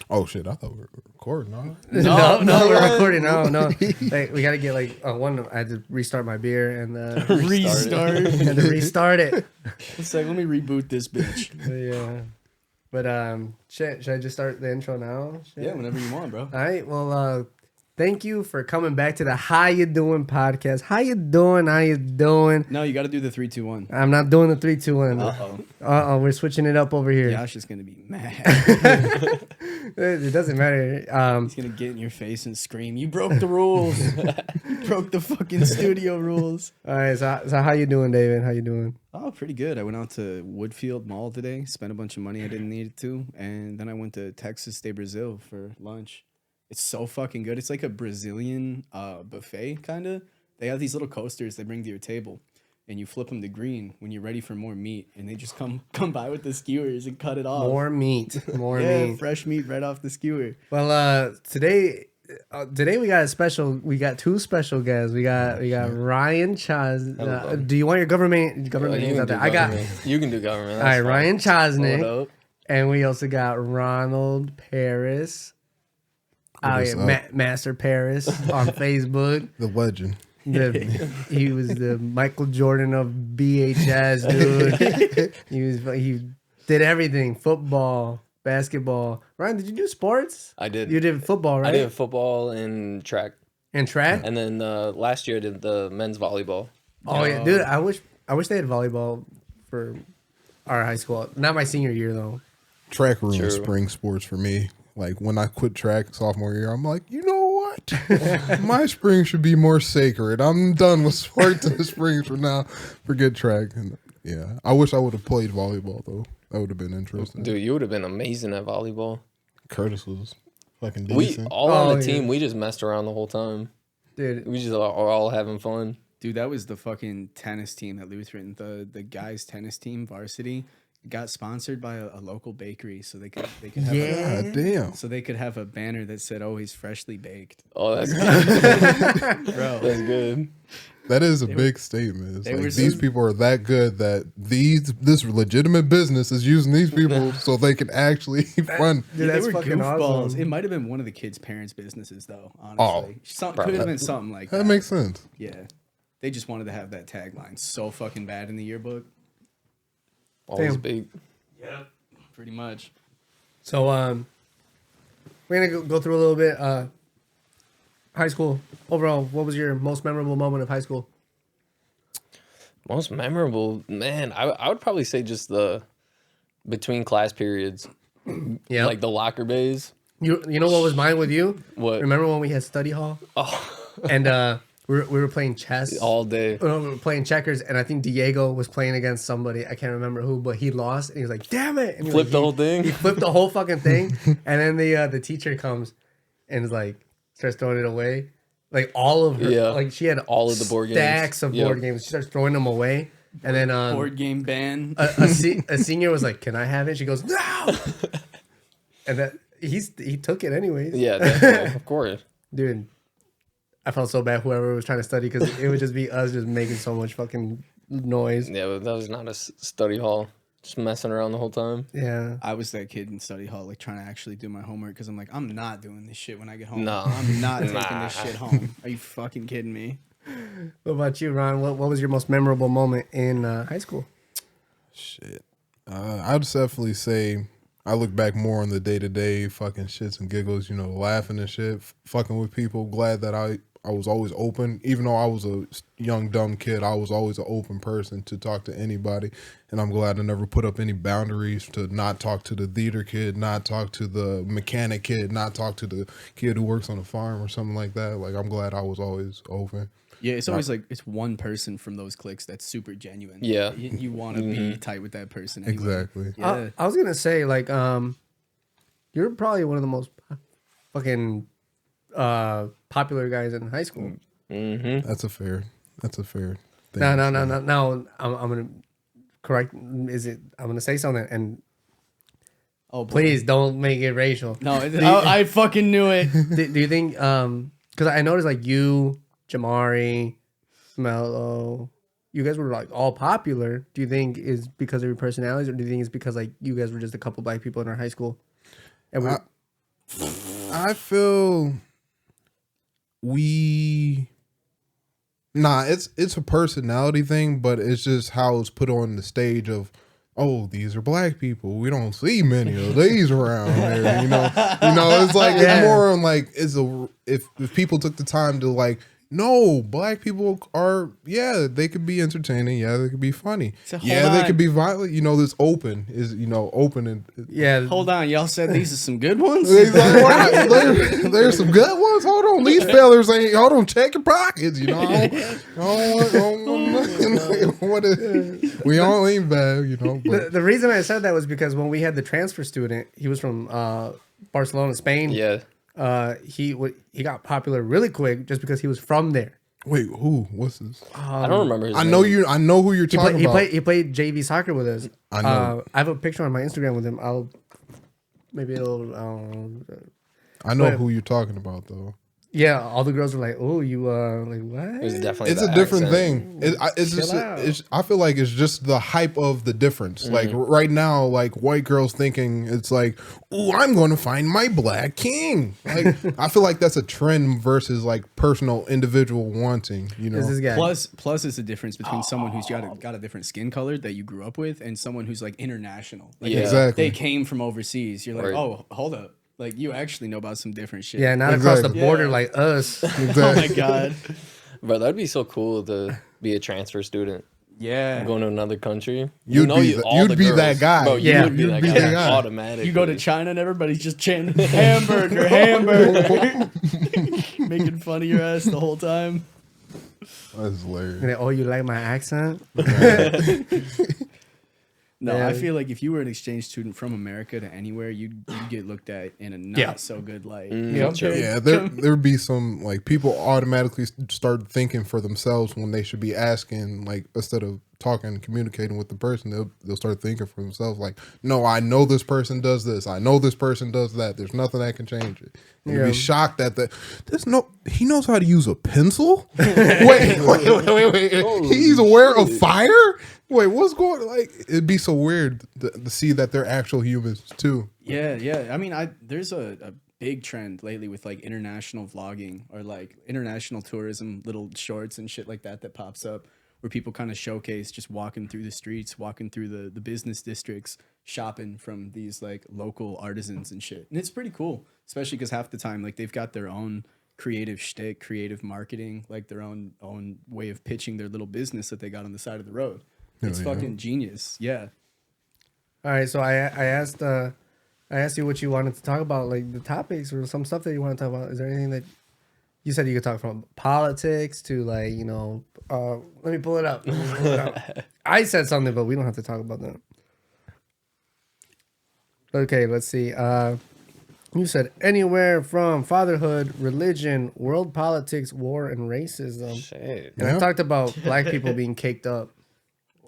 Oh shit! I thought we were recording. Huh? No, we're recording. No. Like, we gotta get I had to restart my beer and restart it. It's like, let me reboot this bitch. Yeah. But should I just start the intro now? Shit. Yeah, whenever you want, bro. All right. Well, thank you for coming back to the Howyadoin podcast. How you doing? No, you got to do the 3, 2, 1. I'm not doing the 3, 2, 1. We're switching it up over here. Josh is gonna be mad. It doesn't matter. He's gonna get in your face and scream, "You broke the rules! You broke the fucking studio rules!" All right. So how you doing, David? How you doing? Oh, pretty good. I went out to Woodfield Mall today, spent a bunch of money I didn't need to, and then I went to Texas de Brazil for lunch. It's so fucking good. It's like a Brazilian buffet, kind of. They have these little coasters they bring to your table, and you flip them to green when you're ready for more meat, and they just come by with the skewers and cut it off. More meat. Yeah, fresh meat right off the skewer. Well, today we got two special guests. We got Ryan Chosnick. Do you want your government names out there? You can do government. All right, Ryan Chosnick, and we also got Ronald Paris. Oh yeah, Master Paris on Facebook. The legend. He was the Michael Jordan of BHS, dude. He did everything: football, basketball. Ryan, did you do sports? I did. You did football, right? I did football and track. And track? And then last year I did the men's volleyball. Oh yeah, dude. I wish they had volleyball for our high school. Not my senior year though. Track ruined spring sports for me. Like when I quit track sophomore year, I'm like, you know what? My spring should be more sacred. I'm done with sports in the spring for now. Forget track. And yeah, I wish I would have played volleyball though. That would have been interesting. Dude, you would have been amazing at volleyball. Curtis was fucking decent. We all on the team. We just messed around the whole time. Dude, we just are all having fun. Dude, that was the fucking tennis team at Lutheran. The guys' tennis team, varsity, got sponsored by a local bakery, so they could have damn. So they could have a banner that said, "Oh, he's freshly baked." Oh, that's good. Bro, that's good. That is a big statement. It's like these people are that good that this legitimate business is using these people so they can actually fund. Dude, that's they were fucking goofballs. awesome. It might have been one of the kids' parents' businesses, though. Honestly, could have been something like that. That makes sense. Yeah, they just wanted to have that tagline so fucking bad in the yearbook. Always big. Yeah, pretty much. So we're gonna go through a little bit. High school overall. What was your most memorable moment of high school? Most memorable, man. I would probably say just the between class periods. Yeah, like the locker bays. You know what was mine with you? What? Remember when we had study hall? Oh, and we were playing chess all day. We were playing checkers, and I think Diego was playing against somebody. I can't remember who, but he lost, and he was like, "Damn it!" And flipped the whole thing. He flipped the whole fucking thing, and then the teacher comes and is like starts throwing it away, like all of her. Like she had all of the board games, stacks of board games. She starts throwing them away, and then board game ban. A senior was like, "Can I have it?" She goes, "No," and that he took it anyways. Yeah, definitely. Of course, dude. I felt so bad whoever was trying to study because it would just be us just making so much fucking noise. Yeah, but that was not a study hall. Just messing around the whole time. Yeah. I was that kid in study hall, like trying to actually do my homework because I'm like, I'm not doing this shit when I get home. No. I'm not taking this shit home. Are you fucking kidding me? What about you, Ron? What was your most memorable moment in high school? Shit. I'd definitely say I look back more on the day-to-day fucking shits and giggles, laughing and shit, fucking with people. Glad that I was always open. Even though I was a young, dumb kid, I was always an open person to talk to anybody. And I'm glad I never put up any boundaries to not talk to the theater kid, not talk to the mechanic kid, not talk to the kid who works on a farm or something like that. Like, I'm glad I was always open. Yeah, it's always like it's one person from those cliques that's super genuine. Yeah. You want to be tight with that person. Anyway. Exactly. Yeah. I was going to say, like, you're probably one of the most fucking popular guys in high school. Mm-hmm. That's a fair thing. No. Now I'm gonna correct. I'm gonna say something, and please don't make it racial. No, I fucking knew it. Do you think? Because I noticed like you, Jamari, Mello, you guys were like all popular. Do you think is because of your personalities, or do you think it's because like you guys were just a couple black people in our high school? And I feel it's a personality thing, but it's just how it's put on the stage of, oh, these are black people. We don't see many of these around here. It's like it's more on like if people took the time to like, no, black people are they could be entertaining, they could be funny, So they could be violent. This open and Hold on, y'all said these are some good ones. Exactly. Right. There's some good ones. Hold on, these fellas ain't. Hold on, check your pockets. We all ain't bad, But. The reason I said that was because when we had the transfer student, he was from Barcelona, Spain. Yeah. He got popular really quick just because he was from there. Wait, who? What's this? I don't remember his I name. know who you're talking about. He played JV soccer with us. I know. I have a picture on my Instagram with him. I know who you're talking about though. Yeah, all the girls were like, "Oh, you like what?" It was definitely. It's the a different accent. thing. It's just. I feel like it's just the hype of the difference. Mm-hmm. Like right now, like white girls thinking it's like, "Oh, I'm going to find my black king." Like I feel like that's a trend versus like personal individual wanting. This guy. Plus, it's the difference between someone who's got a different skin color that you grew up with and someone who's like international. Like, Yeah. Exactly. They came from overseas. You're like, Right. oh, hold up. Like you actually know about some different shit. Yeah, not across the Exactly. border Yeah. like us. Oh my god. Bro, that'd be so cool to be a transfer student. Yeah. Going to another country. You'd be that guy. Bro, Yeah, you would be you'd that be guy that guy. automatically. You go to China and everybody's just chanting hamburger, hamburger, making fun of your ass the whole time. That's hilarious. And then, oh, you like my accent? No, Yeah. I feel like if you were an exchange student from America to anywhere, you'd get looked at in a not so good light. True. Yeah, there'd be some like people automatically start thinking for themselves when they should be asking, like instead of talking and communicating with the person, they'll start thinking for themselves like, no, I know this person does this, I know this person does that. There's nothing that can change it. And you'd be shocked that he knows how to use a pencil. wait. He's aware of fire. Wait, what's going on? Like, it'd be so weird to see that they're actual humans too. Yeah. I mean, there's a big trend lately with like international vlogging or like international tourism, little shorts and shit like that pops up where people kind of showcase just walking through the streets, walking through the business districts, shopping from these like local artisans and shit. And it's pretty cool, especially because half the time like they've got their own creative shtick, creative marketing, like their own way of pitching their little business that they got on the side of the road. It's fucking genius. Yeah. All right, so I asked you what you wanted to talk about, like the topics or some stuff that you want to talk about. Is there anything that you said you could talk from politics to like, let me pull it up. I said something, but we don't have to talk about that. Okay, let's see. You said anywhere from fatherhood, religion, world politics, war, and racism. Shit. And I talked about black people being caked up.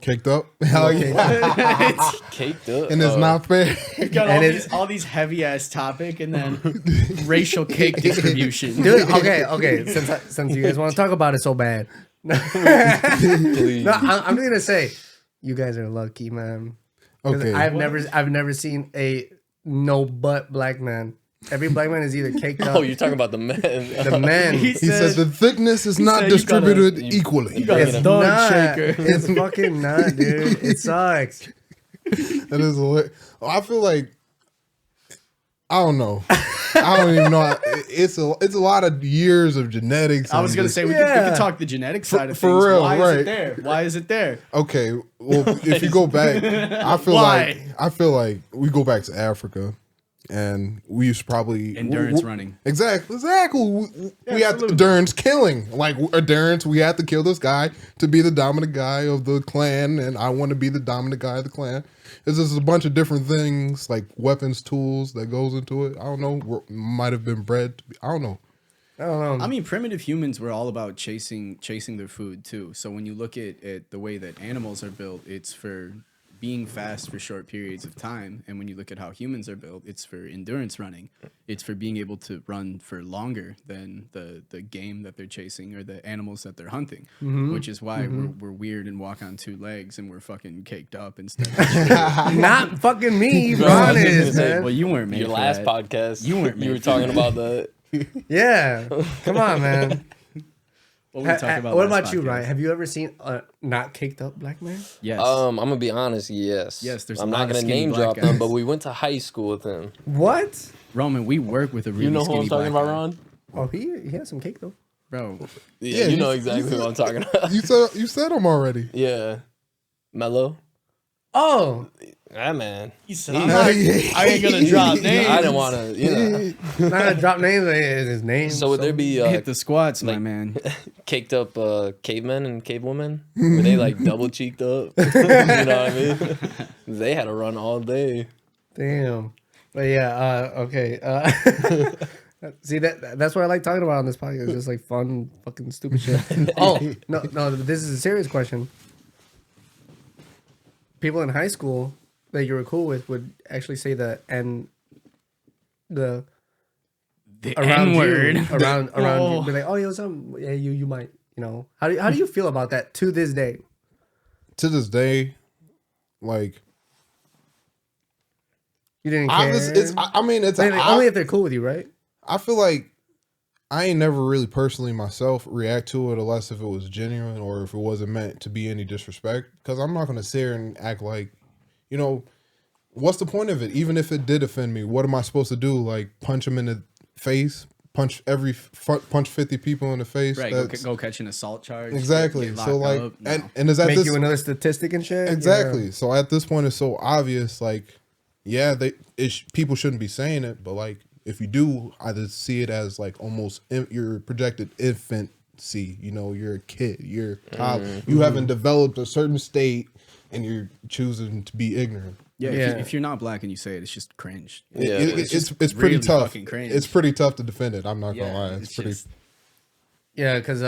Caked up? Hell yeah. Caked up. And it's not fair. We've got And all these heavy ass topic and then racial cake distribution. Dude, okay. Since you guys want to talk about it so bad, Please. no, I'm just gonna say, you guys are lucky, man. 'Cause Okay. I've never seen a no butt black man. Every black man is either caked up. Oh, you're talking about the men. The men. He He said the thickness is not said you gotta- distributed equally. You got It's a dog not. shaker. It's fucking not, dude. It sucks. That is hilarious. I feel like I don't know. I don't even know. It's a lot of years of genetics. I was and gonna just- say we could talk the genetic side of for things. real, Why is right. it there? Why is it there? Okay, well, if you go back, I feel like we go back to Africa, and we used to probably Endurance running. Exactly. We had endurance killing. Like endurance, we had to kill this guy to be the dominant guy of the clan, and I want to be the dominant guy of the clan. It's just a bunch of different things, like weapons, tools that goes into it. I don't know. Might have been bred. I don't know. I don't know. I mean, primitive humans were all about chasing their food too. So when you look at the way that animals are built, it's for being fast for short periods of time. And when you look at how humans are built, it's for endurance running. It's for being able to run for longer than the game that they're chasing or the animals that they're hunting, which is why we're weird and walk on 2 legs and we're fucking caked up instead of Not fucking me, Bro, Ron I was gonna is, say, man. well, you weren't made Your for last that. podcast, You weren't You were made for talking that. about the. Yeah. Come on, man. What were we talking about What last about you, podcast? Ryan? Have you ever seen a not caked up black man? Yes. I'm gonna be honest. Yes. Yes, there's I'm a not lot of gonna skinny name black drop them, guys. but we went to high school with him. What? Roman, we work with a really You know who skinny I'm talking black about, guy. Ron? Oh, he has some cake though. Bro, Yeah, you know exactly who I'm talking about. You said them already. Yeah, Mello. Oh, Yeah, man. he said, I ain't gonna drop names. I didn't want to, not gonna drop names. His name. So would there be Hit the squats, my like- man. caked up cavemen and cavewomen? Were they like double cheeked up? You know what I mean? They had to run all day. Damn. But yeah. Okay. See that's what I like talking about on this podcast. It's just like fun, fucking stupid shit. Oh no. This is a serious question. People in high school that you were cool with would actually say the The around N-word. you, around Oh. you, be like, oh, yo, yeah, you might, how do you feel about that to this day? To this day, like You didn't care. I mean, it's Like, only if they're cool with you, right? I feel like I ain't never really personally myself react to it unless if it was genuine or if it wasn't meant to be any disrespect. Because I'm not going to sit here and act like, what's the point of it? Even if it did offend me, what am I supposed to do? Like punch him in the face? Punch 50 people in the face? Right, go catch an assault charge. Exactly. get So locked like, up. No. and is that Make this? you another statistic and shit. Exactly. Yeah. So at this point, it's so obvious. Like, yeah, people shouldn't be saying it, but like, if you do, I just see it as like almost your projected infancy. You're a kid. You're a child. You haven't developed a certain state, and you're choosing to be ignorant. Yeah, Yeah. If you're not black and you say it, it's just cringe. Yeah, It's pretty really tough. fucking cringe. It's pretty tough to defend it. I'm not gonna lie. it's It's pretty. just- Yeah, because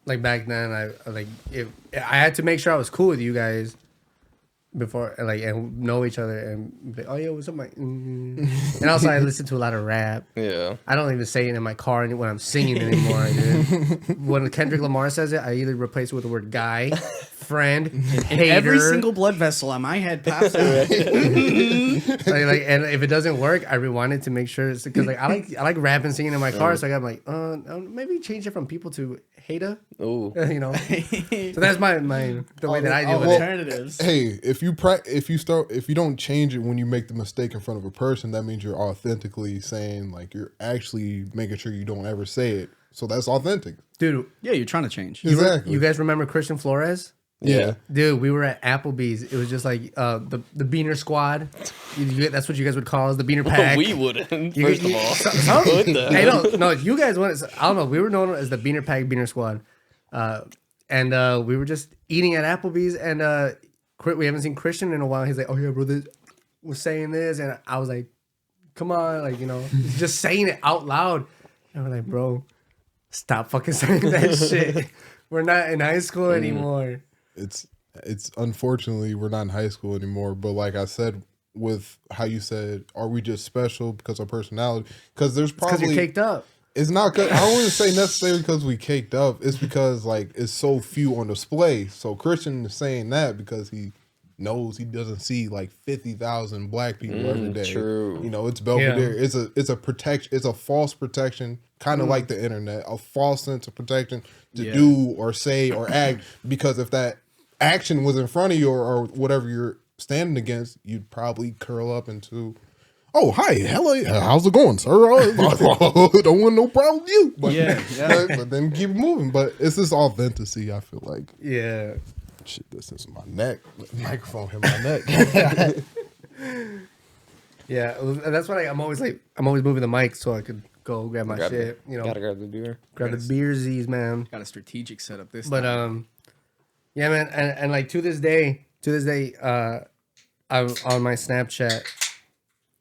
like back then, I had to make sure I was cool with you guys before, and know each other, and be like, oh yeah, what's up, Mike? And also, I listen to a lot of rap. Yeah. I don't even say it in my car when I'm singing anymore. Dude. When Kendrick Lamar says it, I either replace it with the word guy, friend, hater. Every single blood vessel on my head pops out. and if it doesn't work, I rewind it to make sure it's because I like rap and singing in my car, so I got like maybe change it from people to hater. Oh. So that's my the way that I do well, it. Alternatives. Hey, if you don't change it when you make the mistake in front of a person, that means you're authentically saying like you're actually making sure you don't ever say it. So that's authentic. Dude, Yeah, you're trying to change. Exactly. you guys remember Christian Flores? Yeah. Dude, we were at Applebee's. It was just like the Beaner Squad. That's what you guys would call us, the Beaner Pack. We wouldn't. You- First you- of all. some- What the Hey, hell? no, you guys went. I don't know. We were known as the Beaner Pack, Beaner Squad, and we were just eating at Applebee's, and we haven't seen Christian in a while. He's like, "Oh yeah, bro, this was saying this," and I was like, "Come on, he's just saying it out loud." And we're like, "Bro, stop fucking saying that shit. We're not in high school anymore." It's unfortunately we're not in high school anymore. But like I said, with how you said, are we just special because of personality? Because there's Because probably you're caked up. It's not. I don't want to say necessarily because we caked up. It's because like it's so few on display. So Christian is saying that because he knows he doesn't see like 50,000 black people every day. True. It's Belvedere. It's a protection. It's a false protection, kind of like the internet. A false sense of protection to do or say or act. Because if that action was in front of you or whatever you're standing against, you'd probably curl up into. Oh, hi, hello, how's it going, sir? Don't want no problem with you. But, but then keep moving. But it's this authenticity, I feel like. Yeah. Shit, this is my neck. The microphone hit my neck. Yeah, that's why I'm always moving the mic so I could go grab my Grab shit. Gotta grab the beer. grab the beersies, man. Got a strategic setup this But time. yeah, man, and like to this day, I'm on my Snapchat.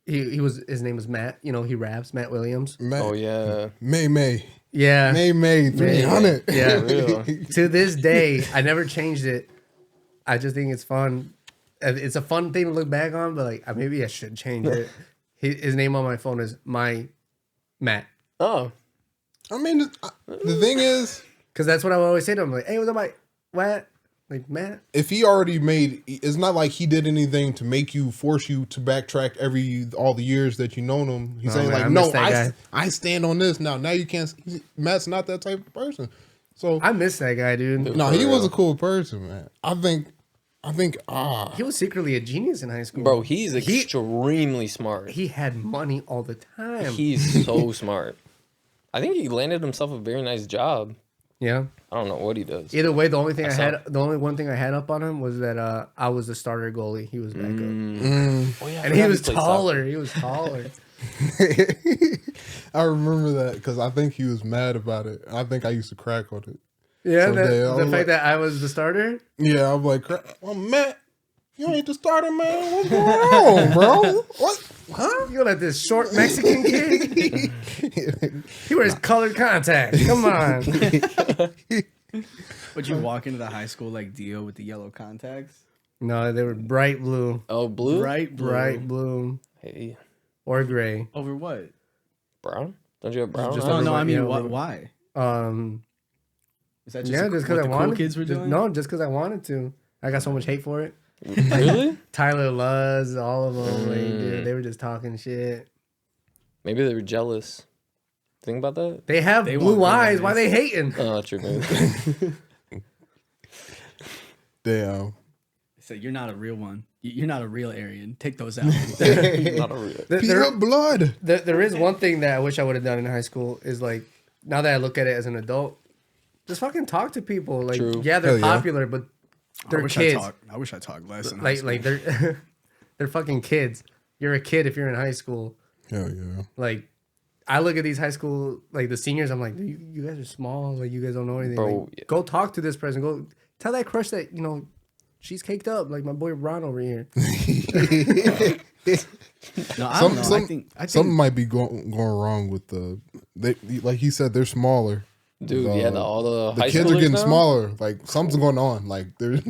His name was Matt. He raps, Matt Williams. Oh yeah. May. Yeah. May 300. Yeah. Real. To this day, I never changed it. I just think it's fun. It's a fun thing to look back on, but like maybe I should change it. his name on my phone is my Matt. Oh, I mean, the thing is, Because that's what I would always say to him. Like, hey, what's up, Mike? What? Like, Matt? if he already made, it's not like he did anything to make you force you to backtrack all the years that you known him. He's saying man, I like, miss no, that guy. I stand on this now. Now you can't. Matt's not that type of person. So I miss that guy, dude. no, For he was real. a cool person, man. I think He was secretly a genius in high school. bro, he's extremely smart. He had money all the time. He's so smart. I think he landed himself a very nice job. Yeah. I don't know what he does. Either way, the only thing the only one thing I had up on him was that I was the starter goalie. He was backup. Oh, yeah, I And he forgot was played taller. soccer. He was taller. I remember that because I think he was mad about it. I think I used to crack on it. Yeah, Someday, I the was fact like- that I was the starter. Yeah, I'm like, well, Matt, you ain't the starter, man. What's going on, bro? What? Huh? You got this short Mexican kid. He wears colored contacts. Come on. Would you walk into the high school like Dio with the yellow contacts? No, they were bright blue. Oh, blue? Bright blue. Bright blue Hey, or gray. Over what? brown? Don't you have brown? Just No, eyes? no, I mean, Yeah, what? over- Why? Is that just, Yeah, just because what I the wanted. cool kids were doing? No, just because I wanted to. I got so much hate for it. Really? Tyler Luz, all of them. Like, dude, they were just talking shit. Maybe they were jealous. Think about that? They have They blue want eyes. gray Why eyes. they hating? Oh, true. Maybe. Damn. So you're not a real one. You're not a real Aryan. Take those out. Not a real. Peanut blood. There is one thing that I wish I would have done in high school is like, now that I look at it as an adult, just fucking talk to people. Like, True. yeah, they're Hell yeah. popular, but they're I wish kids. I wish I talked less in high school. Like they're they're fucking kids. You're a kid if you're in high school. Hell yeah. Like, I look at these high school, like the seniors, I'm like, you guys are small. Like, you guys don't know anything. Bro, Like, yeah. Go talk to this person. Go tell that crush that, she's caked up. Like my boy Ron over here. No, I don't know. I think Something might be going wrong with like he said, they're smaller. Dude, yeah, all the The high kids are schoolers getting now? smaller. Like something's going on. Like there's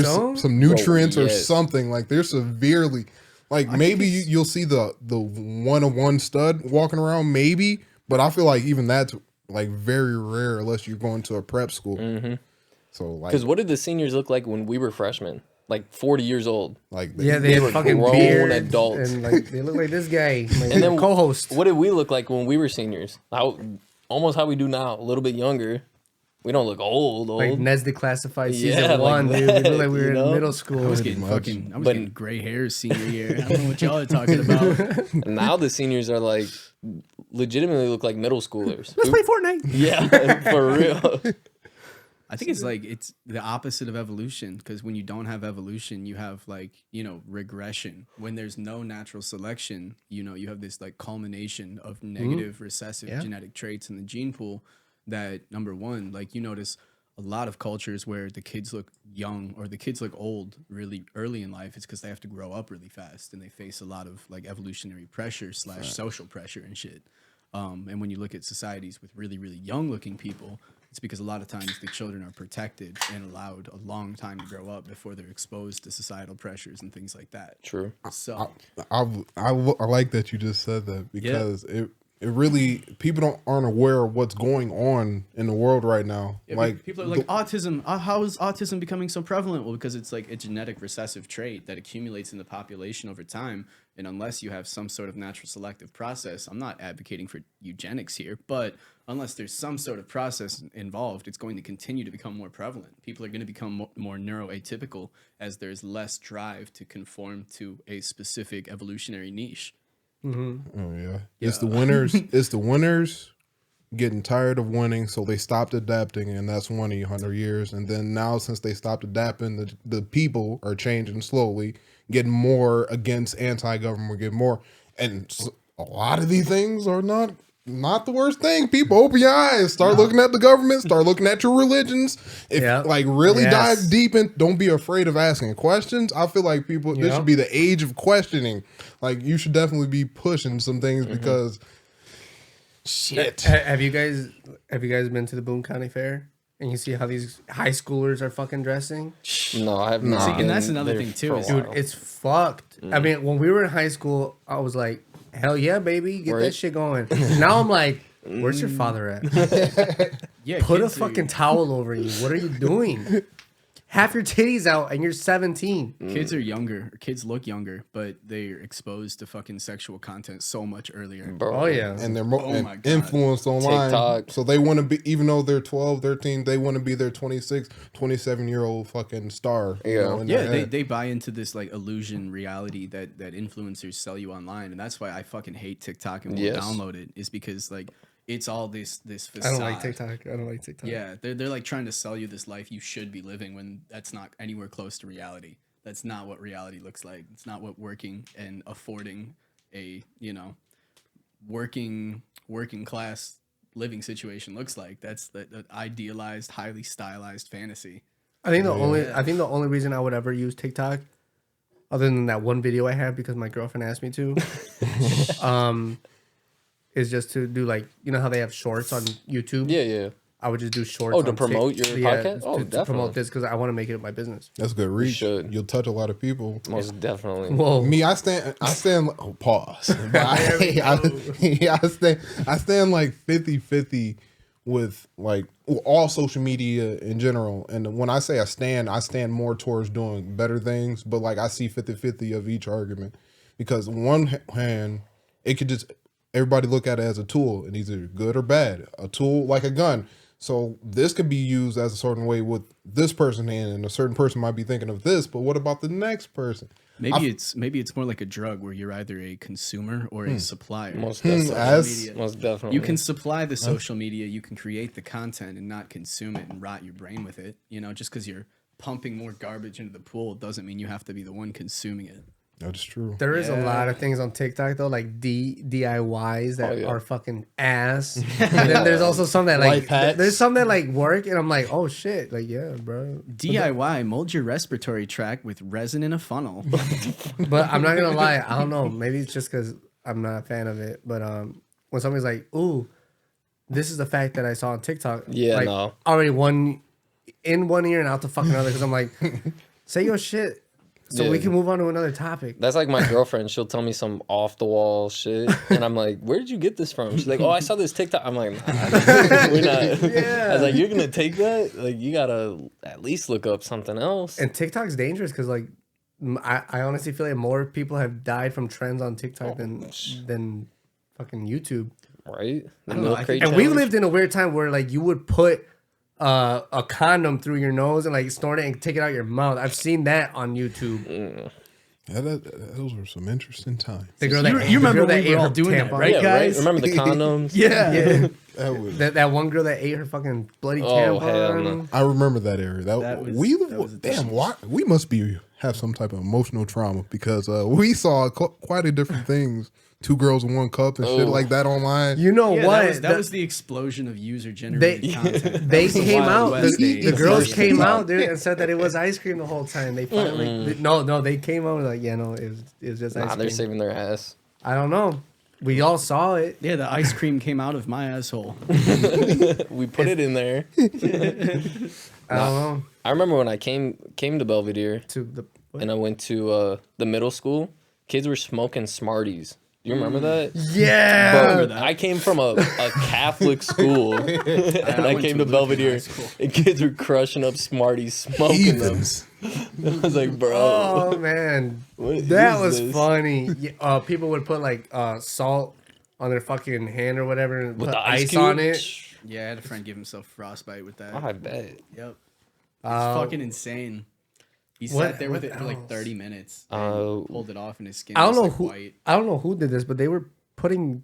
so? some nutrients or yes. something. Like they're severely. Like maybe you'll see the 1-on-1 stud walking around, maybe. But I feel like even that's like very rare unless you're going to a prep school. Mm-hmm. So like, Because what did the seniors look like when we were freshmen? Like 40 years old. like Yeah, they were have fucking grown beards adults. and like they look like this guy, like, And then co-host. What did we look like when we were seniors? Almost how we do now, a little bit younger. We don't look old. Like Ned's Declassified Yeah, season like 1, dude. We that, look like we were you know? in middle I school. was getting much. getting gray hairs senior year. I don't know what y'all are talking about. And now the seniors are like legitimately look like middle schoolers. Let's play Fortnite. Yeah, for real. I think it's the opposite of evolution, because when you don't have evolution, you have regression. When there's no natural selection, you have this like culmination of negative recessive genetic traits in the gene pool that, number one, like you notice a lot of cultures where the kids look young or the kids look old really early in life. It's because they have to grow up really fast and they face a lot of like evolutionary pressure / social pressure and shit. And when you look at societies with really, really young looking people, it's because a lot of times the children are protected and allowed a long time to grow up before they're exposed to societal pressures and things like that. True. So I like that you just said that because it really people aren't aware of what's going on in the world right now. yeah, like people are like, autism. How is autism becoming so prevalent? Well, because it's like a genetic recessive trait that accumulates in the population over time. And unless you have some sort of natural selective process, I'm not advocating for eugenics here, but unless there's some sort of process involved, it's going to continue to become more prevalent. People are going to become more neuroatypical as there's less drive to conform to a specific evolutionary niche. oh yeah, it's the winners. It's the winners getting tired of winning, so they stopped adapting, and that's 100 years. And then now, since they stopped adapting, the people are changing slowly, getting more against anti-government, getting more, and a lot of these things are not the worst thing. People, open your eyes, start looking at the government, start looking at your religions. If really dive deep in, don't be afraid of asking questions. I feel like people, this should be the age of questioning. Like you should definitely be pushing some things because shit. Have you guys been to the Boone County Fair and you see how these high schoolers are fucking dressing? No, I have not. See, and that's been another there thing, too, for a is- Dude, while. it's fucked. I mean, when we were in high school, I was like, hell yeah, baby, get that Right. shit going. Now I'm like, where's your father at? Yeah, Put a kids are- fucking towel over you. What are you doing? Half your titties out and you're 17. Kids are younger. Kids look younger, but they're exposed to fucking sexual content so much earlier. Bro. Oh yeah. And they're Oh my God. influenced online. TikTok. So they want to be, even though they're 12, 13, they want to be their 26, 27-year-old fucking star. You Yeah. know, in Yeah, their head. they buy into this like illusion reality that influencers sell you online, and that's why I fucking hate TikTok and won't Yes. download it. Is because like it's all this I facade. don't like TikTok. I don't like TikTok. Yeah, they're like trying to sell you this life you should be living when that's not anywhere close to reality. That's not what reality looks like. It's not what working and affording a, working class living situation looks like. That's the idealized, highly stylized fantasy. I think the only reason I would ever use TikTok, other than that one video I had because my girlfriend asked me to, is just to do like, you know how they have shorts on YouTube? Yeah, yeah. I would just do shorts. Oh, to on promote your podcast? Oh, to definitely. promote this because I want to make it my business. That's good reach. should. You'll touch a lot of people. Most definitely. Whoa. Me, I stand. Oh, pause. But I stand like 50-50 with like all social media in general. And when I say I stand more towards doing better things. But like I see 50-50 of each argument, because on one hand, it could just everybody look at it as a tool, and either good or bad. A tool like a gun. So this could be used as a certain way with this person in, and a certain person might be thinking of this, but what about the next person? Maybe it's more like a drug where you're either a consumer or a supplier. Most definitely. As Most definitely. You can supply the social media, you can create the content and not consume it and rot your brain with it. Just because you're pumping more garbage into the pool doesn't mean you have to be the one consuming it. that's true. There is a Yeah. lot of things on TikTok though, like DIYs that yeah. are fucking ass. And then there's also some that like Life hacks. there's some that like work, and I'm like, oh shit, like yeah, bro. DIY, mold your respiratory tract with resin in a funnel. But I'm not gonna lie, I don't know. Maybe it's just because I'm not a fan of it. But when somebody's like, ooh, this is the fact that I saw on TikTok. Yeah, like, no. already one in one ear and out the fucking other. Because I'm like, say your shit, so we Yeah. can move on to another topic. That's like my girlfriend. She'll tell me some off the wall shit, and I'm like, "Where did you get this from?" She's like, "Oh, I saw this TikTok." I'm like, nah, "We're not." Yeah. I was like, "You're gonna take that? Like, you gotta at least look up something else." And TikTok's dangerous because like I honestly feel like more people have died from trends on TikTok than fucking YouTube. Right? The don't know, milk I crate think- And we challenge. lived in a weird time where like you would put a condom through your nose and like snort it and take it out your mouth. I've seen that on YouTube. Yeah, those were some interesting times. The girl You remember when we were all doing that, right? Yeah, guys? right. Remember the condoms? Yeah. Yeah. That was. That one girl that ate her fucking bloody Oh, hell tampon. no. I remember that era. That was- we that was a damn. different- Why we must have some type of emotional trauma, because we saw quite a different things. 2 girls in 1 cup and shit Oh. like that online. You know Yeah, what? that was the explosion of user generated content. They That was the came Wild out. West days. The girls First came TikTok. out, dude, and said that it was ice cream the whole time. They finally no, they came out and like, yeah, no, it was just ice Nah, they're cream. saving their ass. I don't know. We all saw it. Yeah, the ice cream came out of my asshole. We put it in there. I don't know. I remember when I came to Belvedere To the and I went to the middle school. Kids were smoking Smarties. Do you remember that? yeah. Bro, I came from a Catholic school, and I went came to to Lutheran Belvedere, high school. and kids were crushing up Smarties, smoking them. Heathens. I was like, bro, Oh man, what that is was this? funny. Yeah, people would put like salt on their fucking hand or whatever and With put the ice cube? on it. Yeah, I had a friend give himself frostbite with that. Oh, I bet. Yep. It's Uh, fucking insane. He what- sat there with what it for like else? 30 minutes. Uh, And pulled it off, and his skin I don't was know like who. white. I don't know who did this, but they were putting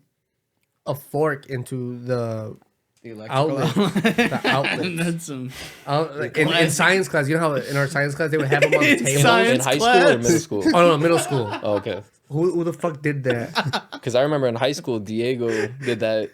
a fork into the The electrical outlet. The outlet. And that's some. like, in science class. You know how in our science class they would have them on the In table. In science high school or class. middle school? Oh no, middle school. Oh, okay. Who the fuck did that? Because I remember in high school, Diego did that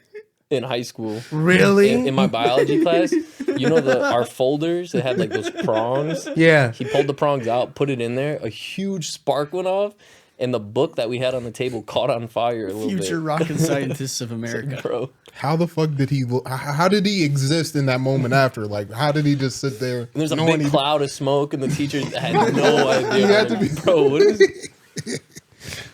in high school. Really? In my biology class, you know our folders that had like those prongs. Yeah. He pulled the prongs out, put it in there. A huge spark went off, and the book that we had on the table caught on fire a little Future bit. rocket scientists of America. Bro, How the fuck did he? How did he exist in that moment after? Like, how did he just sit there? and there's a knowing big he- cloud of smoke, and the teacher had no idea. He had to Like, be- bro, what is?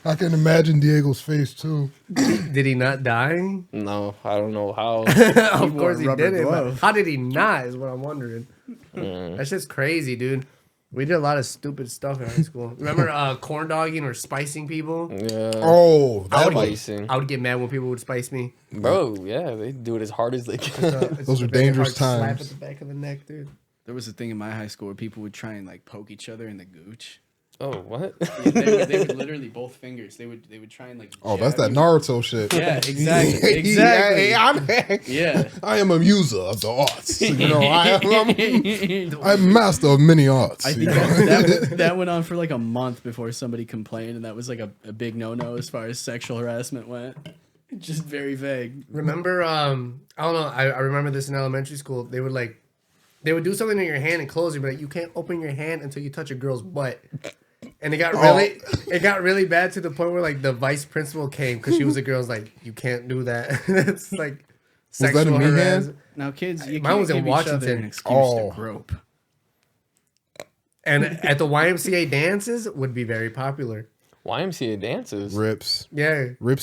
I can imagine Diego's face too. Did he not die? No, I don't know how. Of wore course a he rubber did it. But glove. how did he not? Is what I'm wondering. That's just crazy, dude. We did a lot of stupid stuff in high school. Remember corn dogging or spicing people? Yeah. Oh, that was, Spicing. I would get mad when people would spice me. Bro, yeah, they do it as hard as they can. It's Those a are very dangerous hard slap times. at the back of the neck, dude. There was a thing in my high school where people would try and like poke each other in the gooch. Oh, what? Yeah, they would literally both fingers. They would try and like. oh, that's jab that you. Naruto shit. Yeah, exactly. Exactly. Yeah, Yeah. I am a user of the arts. You know, I'm master of many arts. I you think know? that went on for like a month before somebody complained, and that was like a big no-no as far as sexual harassment went. Just very vague. Remember, I don't know. I remember this in elementary school. They would do something in your hand and close it, but you can't open your hand until you touch a girl's butt. And it got really bad to the point where like the vice principal came because she was a girl. Was like, you can't do that. That's like that sexual in Meehan? harassment. Now, kids, you Mine can't was in give each other Washington. an excuse Oh. to grope. And at the YMCA dances would be very popular. YMCA dances. Rips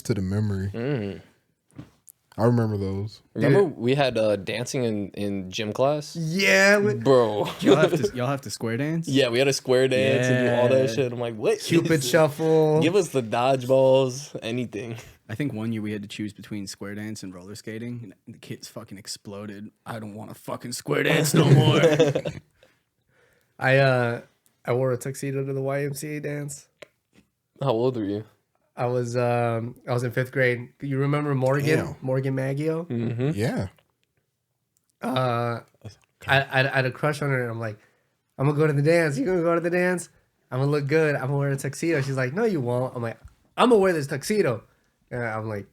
to the memory. I remember those. Remember we had dancing in gym class? Yeah. Bro. Y'all have to square dance. Yeah, we had a square dance and do all that Yeah. shit. I'm like, what? Cupid is it? shuffle. Give us the dodgeballs, anything. I think one year we had to choose between square dance and roller skating, and the kids fucking exploded. I don't want to fucking square dance no more. I wore a tuxedo to the YMCA dance. How old were you? I was in 5th grade. You remember Morgan? Damn. Morgan Maggio? Yeah. I had a crush on her, and I'm like, I'm gonna go to the dance. You gonna go to the dance? I'm gonna look good. I'm gonna wear a tuxedo. She's like, no, you won't. I'm like, I'm gonna wear this tuxedo. And I'm like,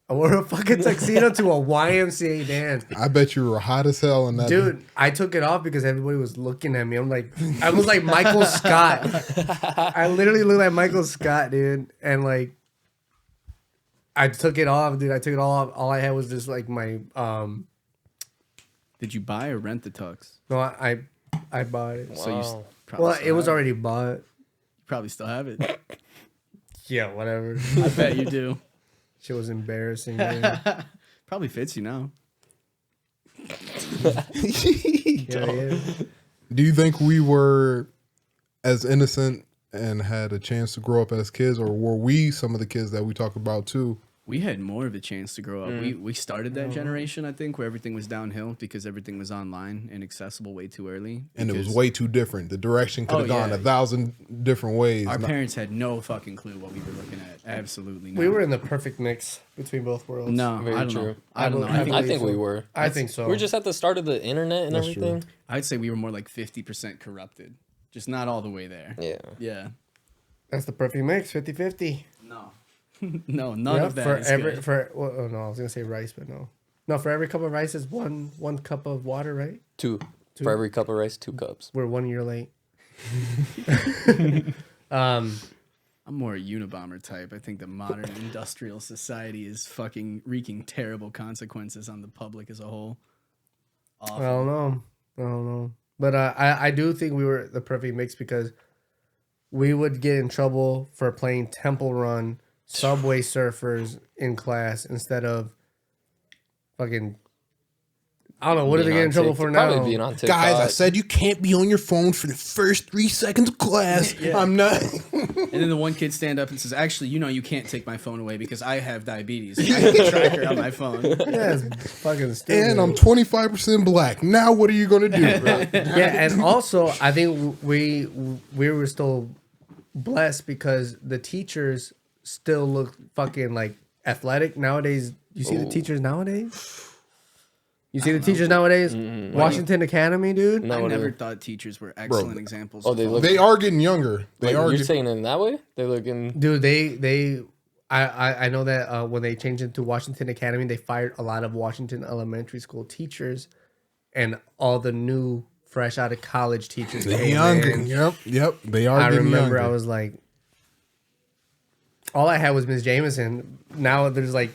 I wore a fucking tuxedo to a YMCA dance. I bet you were hot as hell in that. Dude, I took it off because everybody was looking at me. I was like Michael Scott. I literally looked like Michael Scott, dude. And like, I took it off, dude. I took it all off. All I had was just like my Did you buy or rent the tux? no, I bought it. So you Wow. probably Well, still it was have already bought. You probably still have it. Yeah, whatever. I bet you do. Shit was embarrassing, dude. Probably fits you now. Yeah. Do you think we were as innocent and had a chance to grow up as kids, or were we some of the kids that we talk about too? We had more of a chance to grow up. We started that generation, I think, where everything was downhill because everything was online and accessible way too early. And it was because way too different. The direction could have gone yeah. 1,000 different ways. Our Not- parents had no fucking clue what we were looking at. Absolutely not. We were in the perfect mix between both worlds. No, Very I don't true. know. I don't know. I I I think think we so. were. I think so. We're just at the start of the internet and That's everything. I'd say we were more like 50% corrupted. Just not all the way there. Yeah. Yeah. That's the perfect mix, 50-50. No. No, none of that for is every good. for well, oh no, I was gonna say rice, but no. No, for every cup of rice is one cup of water, right? Two. For every cup of rice, 2 cups. We're 1 year late. I'm more a Unabomber type. I think the modern industrial society is fucking wreaking terrible consequences on the public as a whole. I don't know. But I do think we were the perfect mix because we would get in trouble for playing Temple Run, Subway Surfers in class instead of fucking. I don't know. What do they get in trouble for now? Probably being on TikTok. Guys, I said you can't be on your phone for the first 3 seconds of class. I'm not. And then the one kid stand up and says, actually, you can't take my phone away because I have diabetes. I have a tracker on my phone. Yeah, it's fucking stupid. And I'm 25% black. Now what are you going to do, bro? Yeah, and also I think we were still blessed because the teachers still look fucking like athletic nowadays. You see the teachers nowadays? You see the teachers nowadays? Washington Academy, dude. I No, never thought teachers were excellent examples. Oh, of they all- look. They are getting younger. They Like, are. you're saying it in that way? They're looking. Dude, I know that when they changed it to Washington Academy, they fired a lot of Washington elementary school teachers, and all the new fresh out of college teachers They came younger. in. Yep. They are I getting remember younger. I was like, all I had was Miss Jameson. Now there's like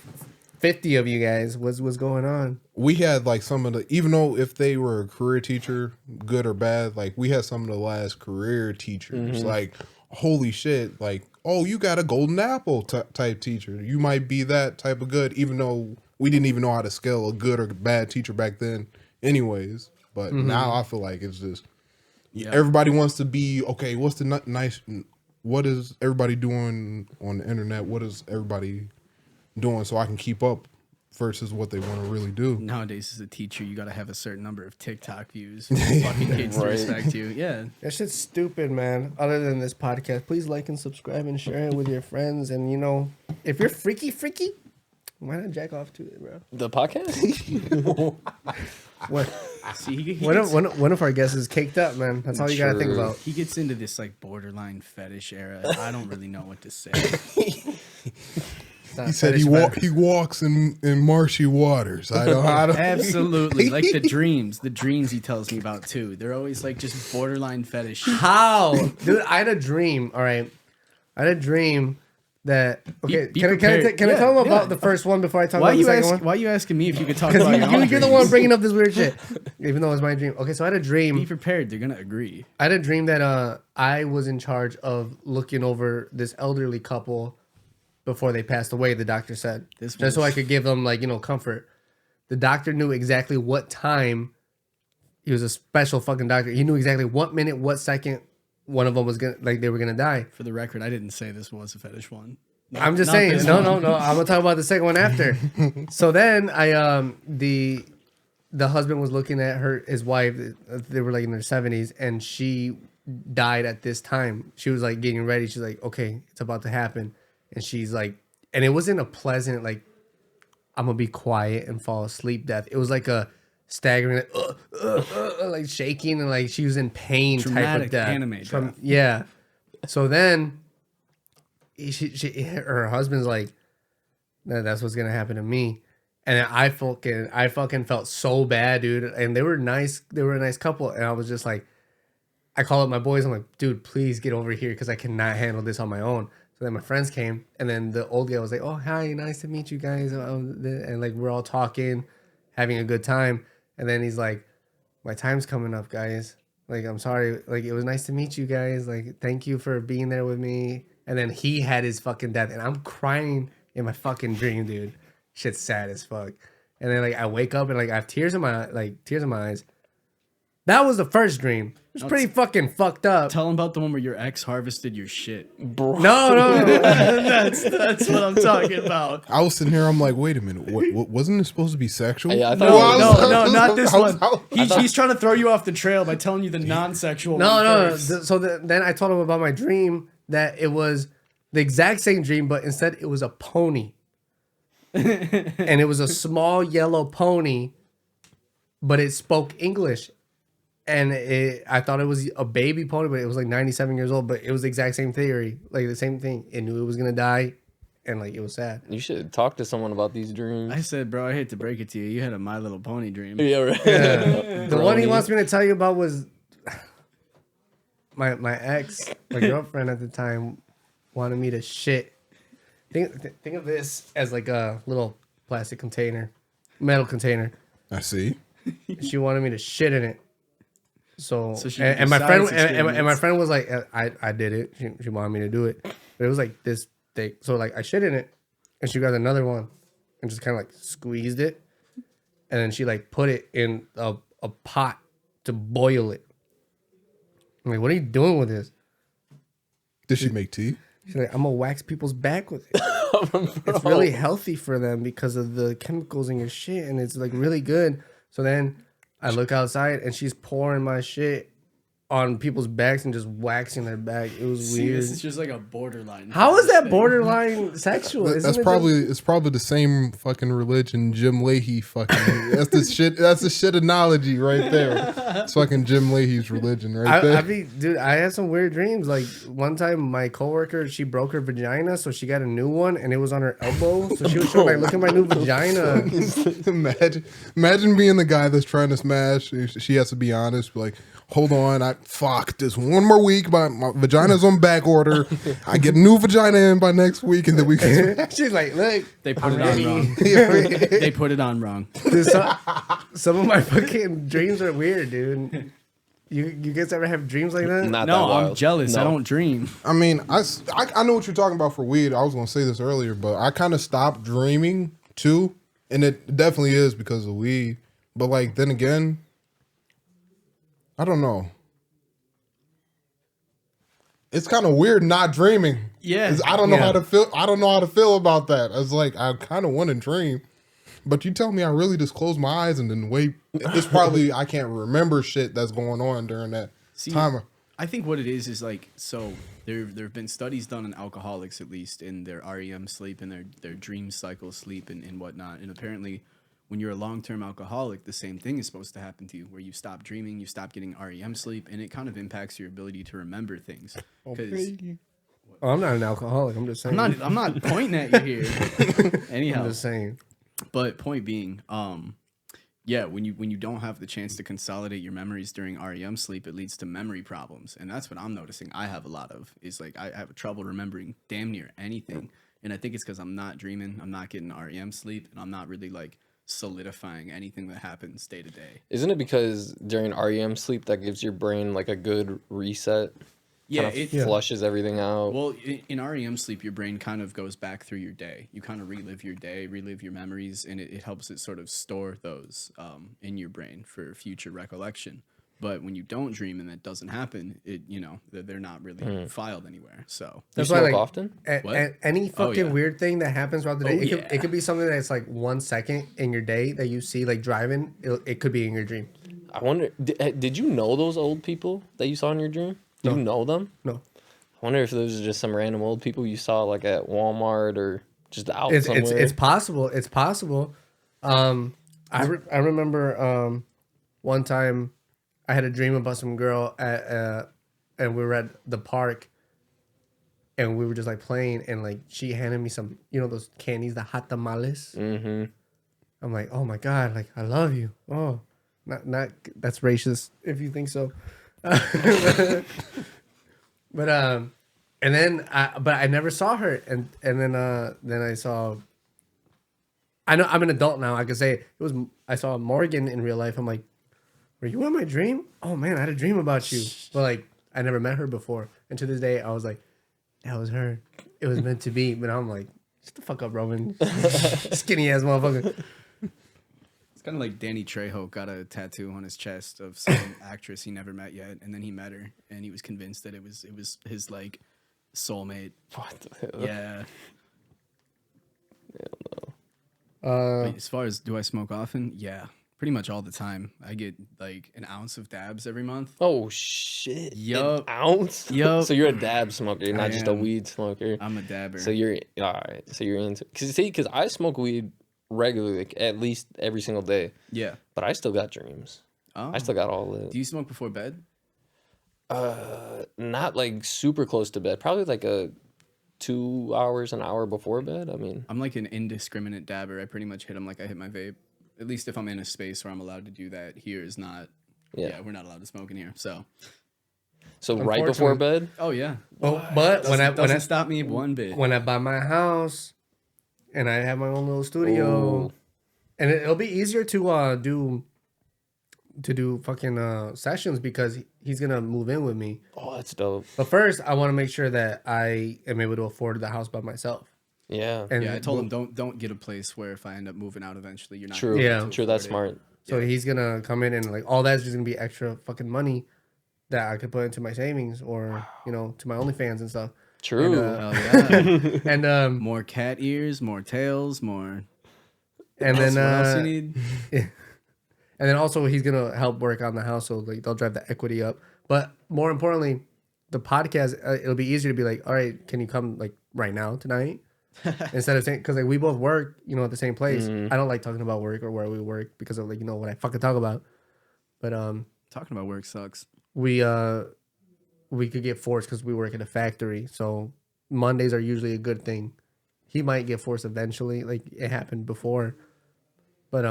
50 of you guys. What's going on? We had like some of the, even though if they were a career teacher, good or bad, like we had some of the last career teachers, like holy shit, like, oh, you got a golden apple type teacher. You might be that type of good, even though we didn't even know how to scale a good or bad teacher back then anyways. But now I feel like it's just, everybody wants to be, okay, what's the nice, what is everybody doing on the internet? What is everybody doing so I can keep up versus what they want to really do? Nowadays, as a teacher, you got to have a certain number of TikTok views for fucking kids to respect you. Yeah. That shit's stupid, man. Other than this podcast, please like and subscribe and share it with your friends. And, you know, if you're freaky, why not jack off to it, bro? The podcast? What? See, One of our guests is caked up, man. That's all you got to think about. He gets into this like borderline fetish era. I don't really know what to say. He said he walks in marshy waters. I don't Absolutely. Like the dreams he tells me about too. They're always like just borderline fetish. How? Dude, I had a dream, all right? I had a dream that... Okay, Be can I tell him about the first one before I talk about the second one? Why are you asking me if you could talk about your own You're the one bringing up this weird shit. Even though it was my dream. Okay, so I had a dream. Be prepared. They're going to agree. I had a dream that I was in charge of looking over this elderly couple before they passed away, the doctor said. Just so I could give them, like, you know, comfort. The doctor knew exactly what time. He was a special fucking doctor. He knew exactly what minute, what second one of them was gonna, like, they were gonna die. For the record, I didn't say this was a fetish one. No, I'm just saying. No. I'm gonna talk about the second one after. So then the husband was looking at his wife. They were like in their 70s, and she died at this time. She was like getting ready. She's like, okay, it's about to happen. And she's like, and it wasn't a pleasant, like, I'm gonna be quiet and fall asleep death. It was like a staggering, like shaking, and like she was in pain. Dramatic type of death. Anime death. Yeah. So then her husband's like, that's what's gonna happen to me. And I fucking felt so bad, dude. And they were nice. They were a nice couple. And I was just like, I call up my boys. I'm like, dude, please get over here because I cannot handle this on my own. So then my friends came, and then the old guy was like, oh, hi, nice to meet you guys. And like, we're all talking, having a good time. And then he's like, my time's coming up, guys. Like, I'm sorry. Like, it was nice to meet you guys. Like, thank you for being there with me. And then he had his fucking death, and I'm crying in my fucking dream, dude. Shit's sad as fuck. And then like I wake up and like I have tears in my eyes. That was the first dream. It was pretty fucking fucked up. Tell him about the one where your ex harvested your shit. Bro. No. That's what I'm talking about. I was sitting here, I'm like, wait a minute, what wasn't it supposed to be sexual? Yeah, I thought No, not this one. He's trying to throw you off the trail by telling you the non-sexual one first. So then I told him about my dream, that it was the exact same dream, but instead it was a pony. And it was a small yellow pony, but it spoke English. And I thought it was a baby pony, but it was like 97 years old. But it was the exact same theory, like the same thing. It knew it was gonna die, and like it was sad. You should talk to someone about these dreams. I said, bro, I hate to break it to you. You had a My Little Pony dream. Yeah, right. Yeah. The one he wants me to tell you about was my ex, my girlfriend at the time, wanted me to shit. Think of this as like a little plastic container, metal container. I see. She wanted me to shit in it. So and my friend was like, I did it. She wanted me to do it, but it was like this thick. So like I shit in it, and she got another one, and just kind of like squeezed it, and then she like put it in a pot to boil it. I'm like, what are you doing with this? Did she make tea? She's like, I'm gonna wax people's back with it. It's really healthy for them because of the chemicals in your shit, and it's like really good. So then I look outside, and she's pouring my shit on people's backs and just waxing their back. It was weird. This is just like a borderline. How is that borderline sexual? It's probably the same fucking religion Jim Leahy fucking. That's the shit analogy right there. It's fucking Jim Leahy's religion right there. I mean, dude, I had some weird dreams. Like one time, my coworker, she broke her vagina, so she got a new one, and it was on her elbow. So she was showing, like, look at my new vagina. Imagine being the guy that's trying to smash. She has to be honest, like, hold on, this one more week. My vagina's on back order. I get a new vagina in by next week, and then we can. She's like, look, they put it on wrong. They put it on wrong. Dude, some of my fucking dreams are weird, dude. You guys ever have dreams like that? Not that No, I'm wild. jealous. No. I don't dream. I mean, I know what you're talking about for weed. I was gonna say this earlier, but I kind of stopped dreaming too, and it definitely is because of weed. But like then again, I don't know. It's kind of weird not dreaming. Yeah. I don't know Yeah. how to feel. I don't know how to feel about that. It's like I kind of want to dream, but you tell me I really just close my eyes and then wait. It's probably I can't remember shit that's going on during that time. I think what it is like, so there have been studies done on alcoholics, at least in their REM sleep and their dream cycle sleep and whatnot. And apparently when you're a long-term alcoholic, the same thing is supposed to happen to you, where you stop dreaming, you stop getting REM sleep, and it kind of impacts your ability to remember things. Because Oh, I'm not an alcoholic. I'm just saying. I'm not pointing at you here. Anyhow, I'm just saying. but point being, yeah, when you don't have the chance to consolidate your memories during REM sleep, it leads to memory problems, and that's what I'm noticing. I have a lot of is like I have trouble remembering damn near anything, and I think it's because I'm not dreaming, I'm not getting REM sleep, and I'm not really like solidifying anything that happens day to day. Isn't it because during REM sleep that gives your brain like a good reset? Yeah, Kind of flushes everything out. Well, in REM sleep, your brain kind of goes back through your day. You kind of relive your day, relive your memories, and it helps it sort of store those in your brain for future recollection. But when you don't dream and that doesn't happen, they're not really filed anywhere. So You That's smoke why, like, often? Any fucking yeah. weird thing that happens throughout the day, Oh, it could be something that's like 1 second in your day that you see like driving. It could be in your dream. I wonder, did you know those old people that you saw in your dream? Do you know them? No, I wonder if those are just some random old people you saw like at Walmart or just out it's somewhere. it's possible. It's possible. I remember one time I had a dream about some girl and we were at the park and we were just like playing and like she handed me some those candies, the hot tamales. Mm-hmm. I'm like, oh my god, like I love you. Oh, not that's racist if you think so. But and then I never saw her and then I saw. I know I'm an adult now. I could say I saw Morgan in real life. I'm like, were you in my dream? Oh man, I had a dream about you. But like I never met her before, and to this day I was like, that was her. It was meant to be. But I'm like, shut the fuck up, Roman. Skinny ass motherfucker. it's kind of like Danny Trejo got a tattoo on his chest of some actress he never met yet, and then he met her, and he was convinced that it was his like soulmate. What the hell? Yeah. Uh, But as far as do I smoke often? Yeah, pretty much all the time. I get like an ounce of dabs every month. Oh, shit. Yup. An ounce? Yup. So you're a dab smoker, you're I not just a am. weed smoker. I'm a dabber. So you're, all right. So you're into, because I smoke weed regularly, like at least every single day, yeah. but I still got dreams. Oh. I still got all of Do you smoke before bed? not like super close to bed, probably like 2 hours, an hour before bed. I mean, I'm like an indiscriminate dabber. I pretty much hit them like I hit my vape. At least if I'm in a space where I'm allowed to do that. Here is not. Yeah. We're not allowed to smoke in here. So. so right before bed. Oh yeah. but Doesn't stop me one bit. when I buy my house and I have my own little studio, Ooh. and it'll be easier to do fucking sessions because he's gonna move in with me. Oh, that's dope. But first, I want to make sure that I am able to afford the house by myself. Yeah. And Yeah, I told him don't get a place where if I end up moving out eventually, you're not. True. gonna be Yeah. able to True. That's afford it. smart. so he's gonna come in and like all that's just gonna be extra fucking money that I could put into my savings or to my OnlyFans and stuff. True. Oh yeah. And More cat ears, more tails, more. and then What else you need? and then also he's gonna help work on the house, so like they'll drive the equity up. But more importantly, the podcast it'll be easier to be like, all right, can you come like right now tonight instead of saying because like we both work at the same place. I don't like talking about work or where we work because of like what I fucking talk about. But Talking about work sucks. we could get forced because we work at a factory, so Mondays are usually a good thing. He might get forced eventually, like it happened before, but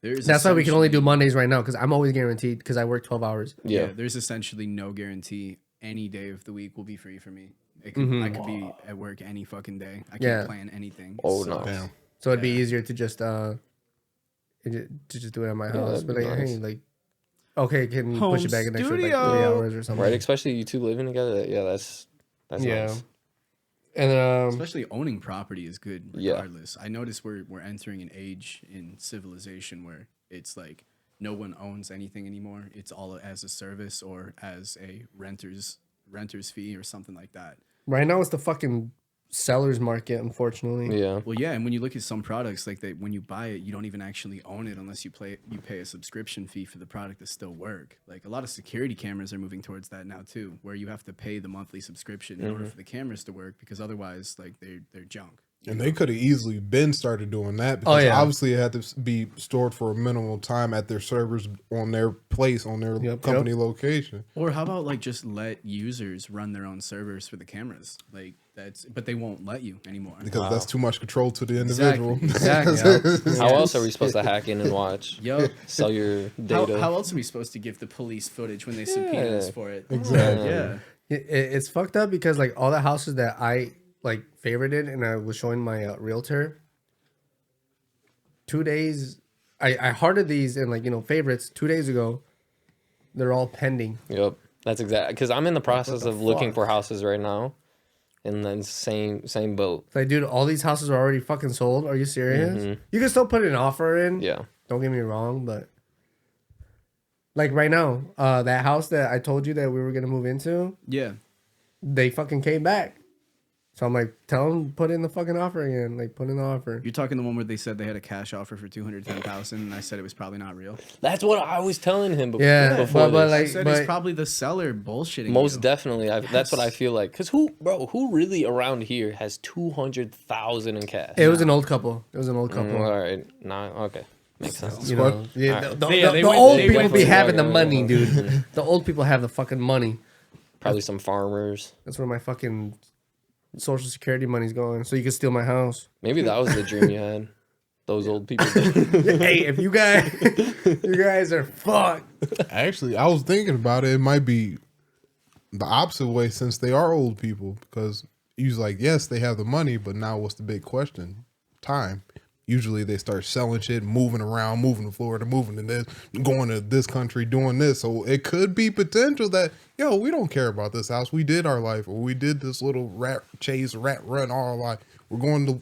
that's why we can only do Mondays right now because I'm always guaranteed because I work 12 hours. Yeah. Yeah. There's essentially no guarantee any day of the week will be free for me. I could be at work any fucking day. I can't Yeah. plan anything. Oh, So- no. Damn. So it'd be easier to just do it at my house. that'd But be like, nice. hey, like okay, can Home push it back an extra like 3 studio. hours or something. Right, especially you two living together. Yeah, that's Yeah. nice. And Especially owning property is good Yeah. regardless. I notice we're entering an age in civilization where it's like no one owns anything anymore. It's all as a service or as a renter's fee or something like that. right now it's the fucking seller's market, unfortunately. Yeah. Well, yeah, and when you look at some products, like when you buy it, you don't even actually own it unless you pay a subscription fee for the product to still work. Like a lot of security cameras are moving towards that now too, where you have to pay the monthly subscription in order for the cameras to work, because otherwise, like they're junk. And they could have easily been started doing that because yeah. obviously it had to be stored for a minimal time at their servers on their place, on their company location. Or how about like just let users run their own servers for the cameras? Like but they won't let you anymore. Because that's too much control to the individual. Exactly. How else are we supposed to hack in and watch? Yo, Sell your data. how else are we supposed to give the police footage when they subpoena us for it? Exactly. Yeah. It's fucked up because like all the houses that I like favorited and I was showing my realtor 2 days, I hearted these and like, you know, favorites 2 days ago. They're all pending. Yep, that's exactly because I'm in the process of looking fuck? for houses right now, and then same boat. Like, dude, all these houses are already fucking sold. Are you serious? You can still put an offer in. Yeah, Don't get me wrong, but like right now, that house that I told you that we were gonna move into, Yeah. they fucking came back. So I'm like, tell them put in the fucking offer again. Like, put in the offer. You're talking the one where they said they had a cash offer for $210,000, and I said it was probably not real. that's what I was telling him before. Yeah, before but this. I like, said but it's probably the seller bullshitting Most you. definitely, that's what I feel like. Cause who really around here has 200,000 in cash? it was an old couple. It was an old couple. All right, nah, okay, makes sense. You know, yeah, Alright. the They old went people for be the having the younger, money, dude. The old people have the fucking money. Probably some farmers. That's where my fucking social security money's going. So you can steal my house. Maybe that was the dream you had. Those old people. Hey, if you guys are fucked. Actually, I was thinking about it. It might be the opposite way since they are old people, because he's like, yes, they have the money, but now what's the big question? Time. Usually they start selling shit, moving around, moving to Florida, moving to this, going to this country, doing this. So it could be potential that, yo, we don't care about this house. We did our life, or we did this little rat run all our life. We're going to,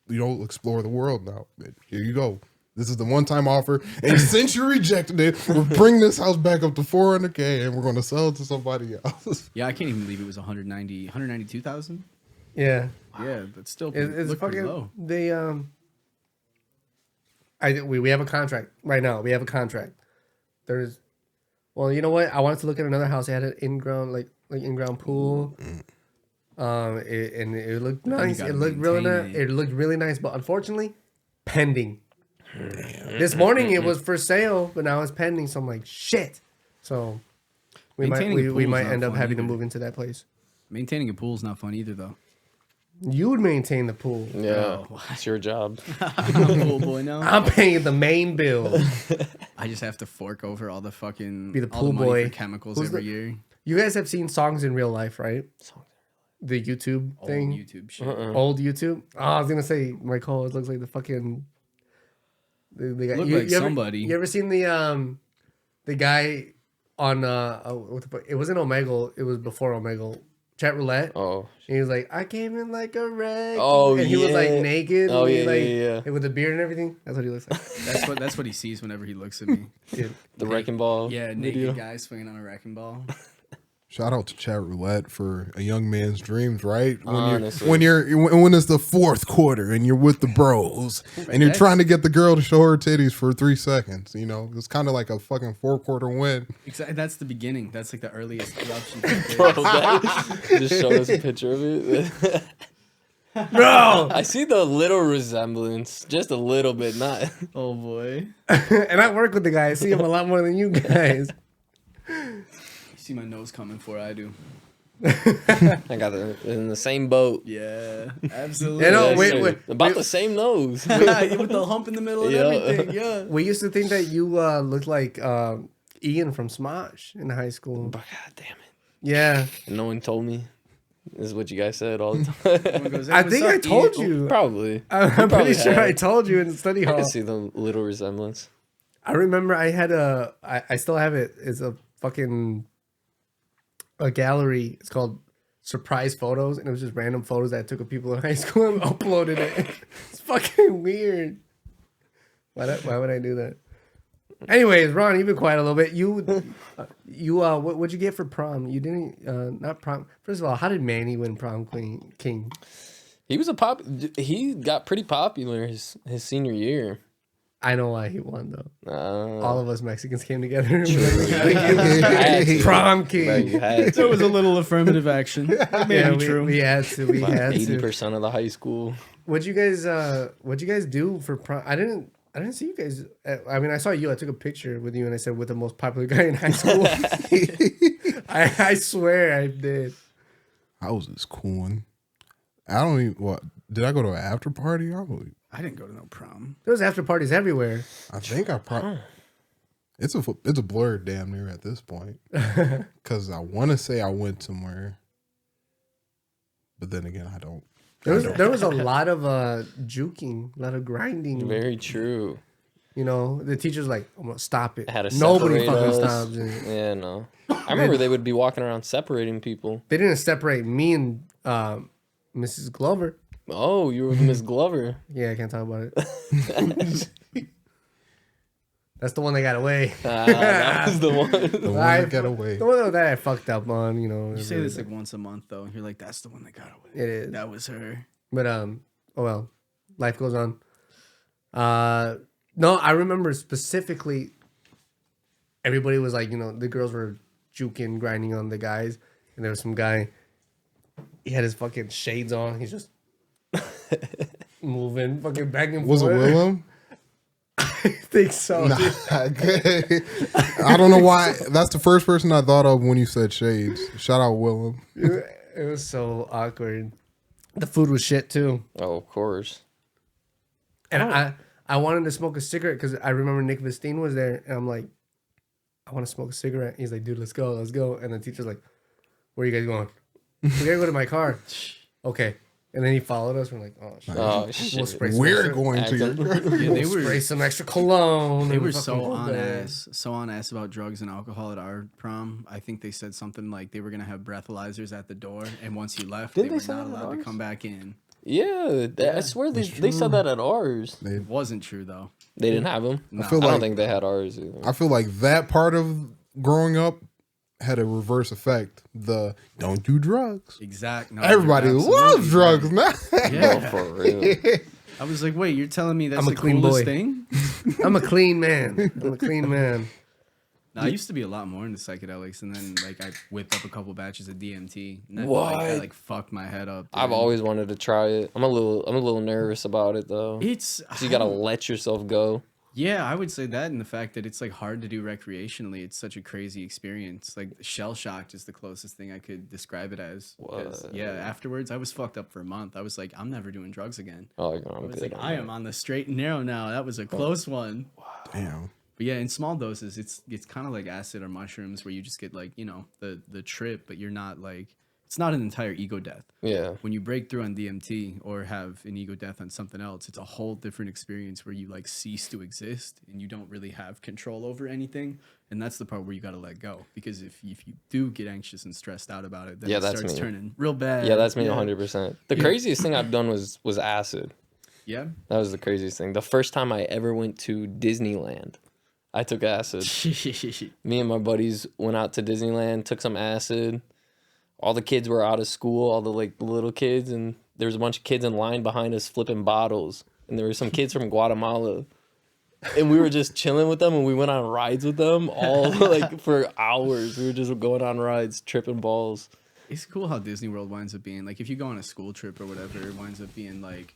you know, explore the world now. Here you go. This is the one-time offer. And since you rejected it, we're bringing this house back up to $400K and we're going to sell it to somebody else. Yeah, I can't even believe it was 192,000. Yeah. Yeah, that's still It's look pretty fucking low. they we have a contract right now. We have a contract. There's, well, you know what? I wanted to look at another house. It had an in-ground in-ground pool. It looked nice. gotta It looked really maintain nice. it. It looked really nice, but unfortunately, pending. This morning it was for sale, but now it's pending. So I'm like, shit. So we Maintaining a might pool's not end up fun having to either. move into that place. Maintaining a pool's not fun either, though. You would maintain the pool. Yeah, Oh. it's your job. I'm a pool boy now. I'm paying the main bill. I just have to fork over all the fucking Be the all pool money boy. for chemicals Who's every the- year. You guys have seen Songs in Real Life, right? The YouTube Old thing. YouTube shit. Old YouTube. Oh, I was gonna say my co-host looks like the fucking. The guy. Look you, like you ever, somebody. You ever seen the guy on what the fuck? It wasn't Omegle. It was before Omegle. Chat roulette. Oh, And he was like, I came in like a wreck. Oh, and he was like yeah. naked. Oh, and he, yeah, like, yeah. with a beard and everything. That's what he looks like. That's what he sees whenever he looks at me. Dude. the wrecking ball. Yeah, naked video. guy swinging on a wrecking ball. Shout out to Chat Roulette for a young man's dreams, right? Honestly. When it's the fourth quarter and you're with the bros and you're That's- trying to get the girl to show her titties for 3 seconds, you know, it's kind of like a fucking 4-quarter win. Exactly. That's the beginning. That's like the earliest eruption. Bro, just show us a picture of it. Bro! I see the little resemblance, just a little bit, not. Oh boy. And I work with the guy. I see him a lot more than you guys. You see my nose coming before I do. I got in the same boat. Yeah, absolutely. You know, Yeah, wait, sir. wait, about wait. the same nose. Yeah, with the hump in the middle and Yeah. everything. Yeah. We used to think that you looked like Ian from Smosh in high school. But God damn it! Yeah. And no one told me. This is what you guys said all the time. Everyone goes, "Hey, I what's think I up, told Ian?" you. Probably. I'm probably pretty sure have. I told you in the study I hall. can see the little resemblance. I remember I had I still have it. It's a fucking a gallery. It's called Surprise Photos, and it was just random photos that I took of people in high school and uploaded it. It's fucking weird. Why would I do that? Anyways, Ron, you've been quiet a little bit. What'd you get for prom? You didn't not prom. First of all, how did Manny win prom king? He was he got pretty popular his senior year. I know why he won though. All of us Mexicans came together. And prom king. Right, you had There to. was a little affirmative action. It may be true. We had to. We had 80% to. of the high school. What'd you guys do for prom? I didn't see you guys. I mean, I saw you. I took a picture with you, and I said, "With the most popular guy in high school." I swear I did. I was just cool. I don't even. What did I go to an after party? I didn't go to no prom. There was after parties everywhere. I think I probably. It's a blur damn near at this point, because I want to say I went somewhere, but then again I don't. There was a lot of juking, a lot of grinding. Very true. You know, the teacher's like, "I'm gonna stop it." Had to Nobody separate fucking us. stops it. Yeah, no. I remember they would be walking around separating people. They didn't separate me and Mrs. Glover. Oh, you were with Miss Glover. Yeah, I can't talk about it. That's the one that got away. That was the one. The one that got away. The one that I fucked up on, you know. You say this like once a month though. You're like, that's the one that got away. It is. That was her. But oh well, life goes on. No, I remember specifically. Everybody was like, you know, the girls were juking, grinding on the guys, and there was some guy. He had his fucking shades on. He's just moving, fucking back and forth. Was it Willem? I think so. Nah, I don't know why. That's the first person I thought of when you said shades. Shout out Willem. It was so awkward. The food was shit too. Oh, of course. And I wanted to smoke a cigarette because I remember Nick Vestine was there, and I'm like, I want to smoke a cigarette. He's like, dude, let's go. And the teacher's like, where are you guys going? We gotta go to my car. Okay. And then he followed us. We're like, oh shit. Oh, We'll shit. spray some We're extra, going to your. Yeah, they we'll were spray some extra cologne. They and were fucking so go on there. ass about drugs and alcohol at our prom. I think they said something like they were gonna have breathalyzers at the door, and once you left, Didn't they they were say not that at allowed to ours? come back in. Yeah, I swear they said that at ours. It wasn't true though. They didn't have them. No. I feel I don't like think they had ours either. I feel like that part of growing up had a reverse effect. The don't do drugs. Exactly. No, Everybody you're loves absolutely drugs now. right. No, Yeah. for real. I was like, wait, you're telling me that's I'm a the clean coolest boy. thing? I'm a clean man. No, I used to be a lot more into psychedelics, and then like I whipped up a couple batches of DMT. And that, What? Like, that like fucked my head up. I've dude. always wanted to try it. I'm a little nervous about it though. It's So you gotta let yourself go. Yeah, I would say that, and the fact that it's like hard to do recreationally. It's such a crazy experience. Like shell shocked is the closest thing I could describe it as. Because, What? yeah, afterwards I was fucked up for a month. I was like, I'm never doing drugs again. Oh, I I'm was good. like, on I that. am on the straight and narrow now. That was a close one. Damn. But yeah, in small doses, it's kind of like acid or mushrooms, where you just get like, you know, the trip, but you're not like, it's not an entire ego death. Yeah. When you break through on DMT or have an ego death on something else, it's a whole different experience where you like cease to exist and you don't really have control over anything. And that's the part where you got to let go, because if you do get anxious and stressed out about it, then Yeah, it that's starts me. turning real bad. Yeah, that's me 100%. The Yeah. craziest thing I've done was acid. Yeah. That was the craziest thing. The first time I ever went to Disneyland, I took acid. Me and my buddies went out to Disneyland, took some acid. All the kids were out of school, all the like little kids, and there was a bunch of kids in line behind us flipping bottles. And there were some kids from Guatemala. And we were just chilling with them, and we went on rides with them all like for hours. We were just going on rides, tripping balls. It's cool how Disney World winds up being like, if you go on a school trip or whatever, it winds up being like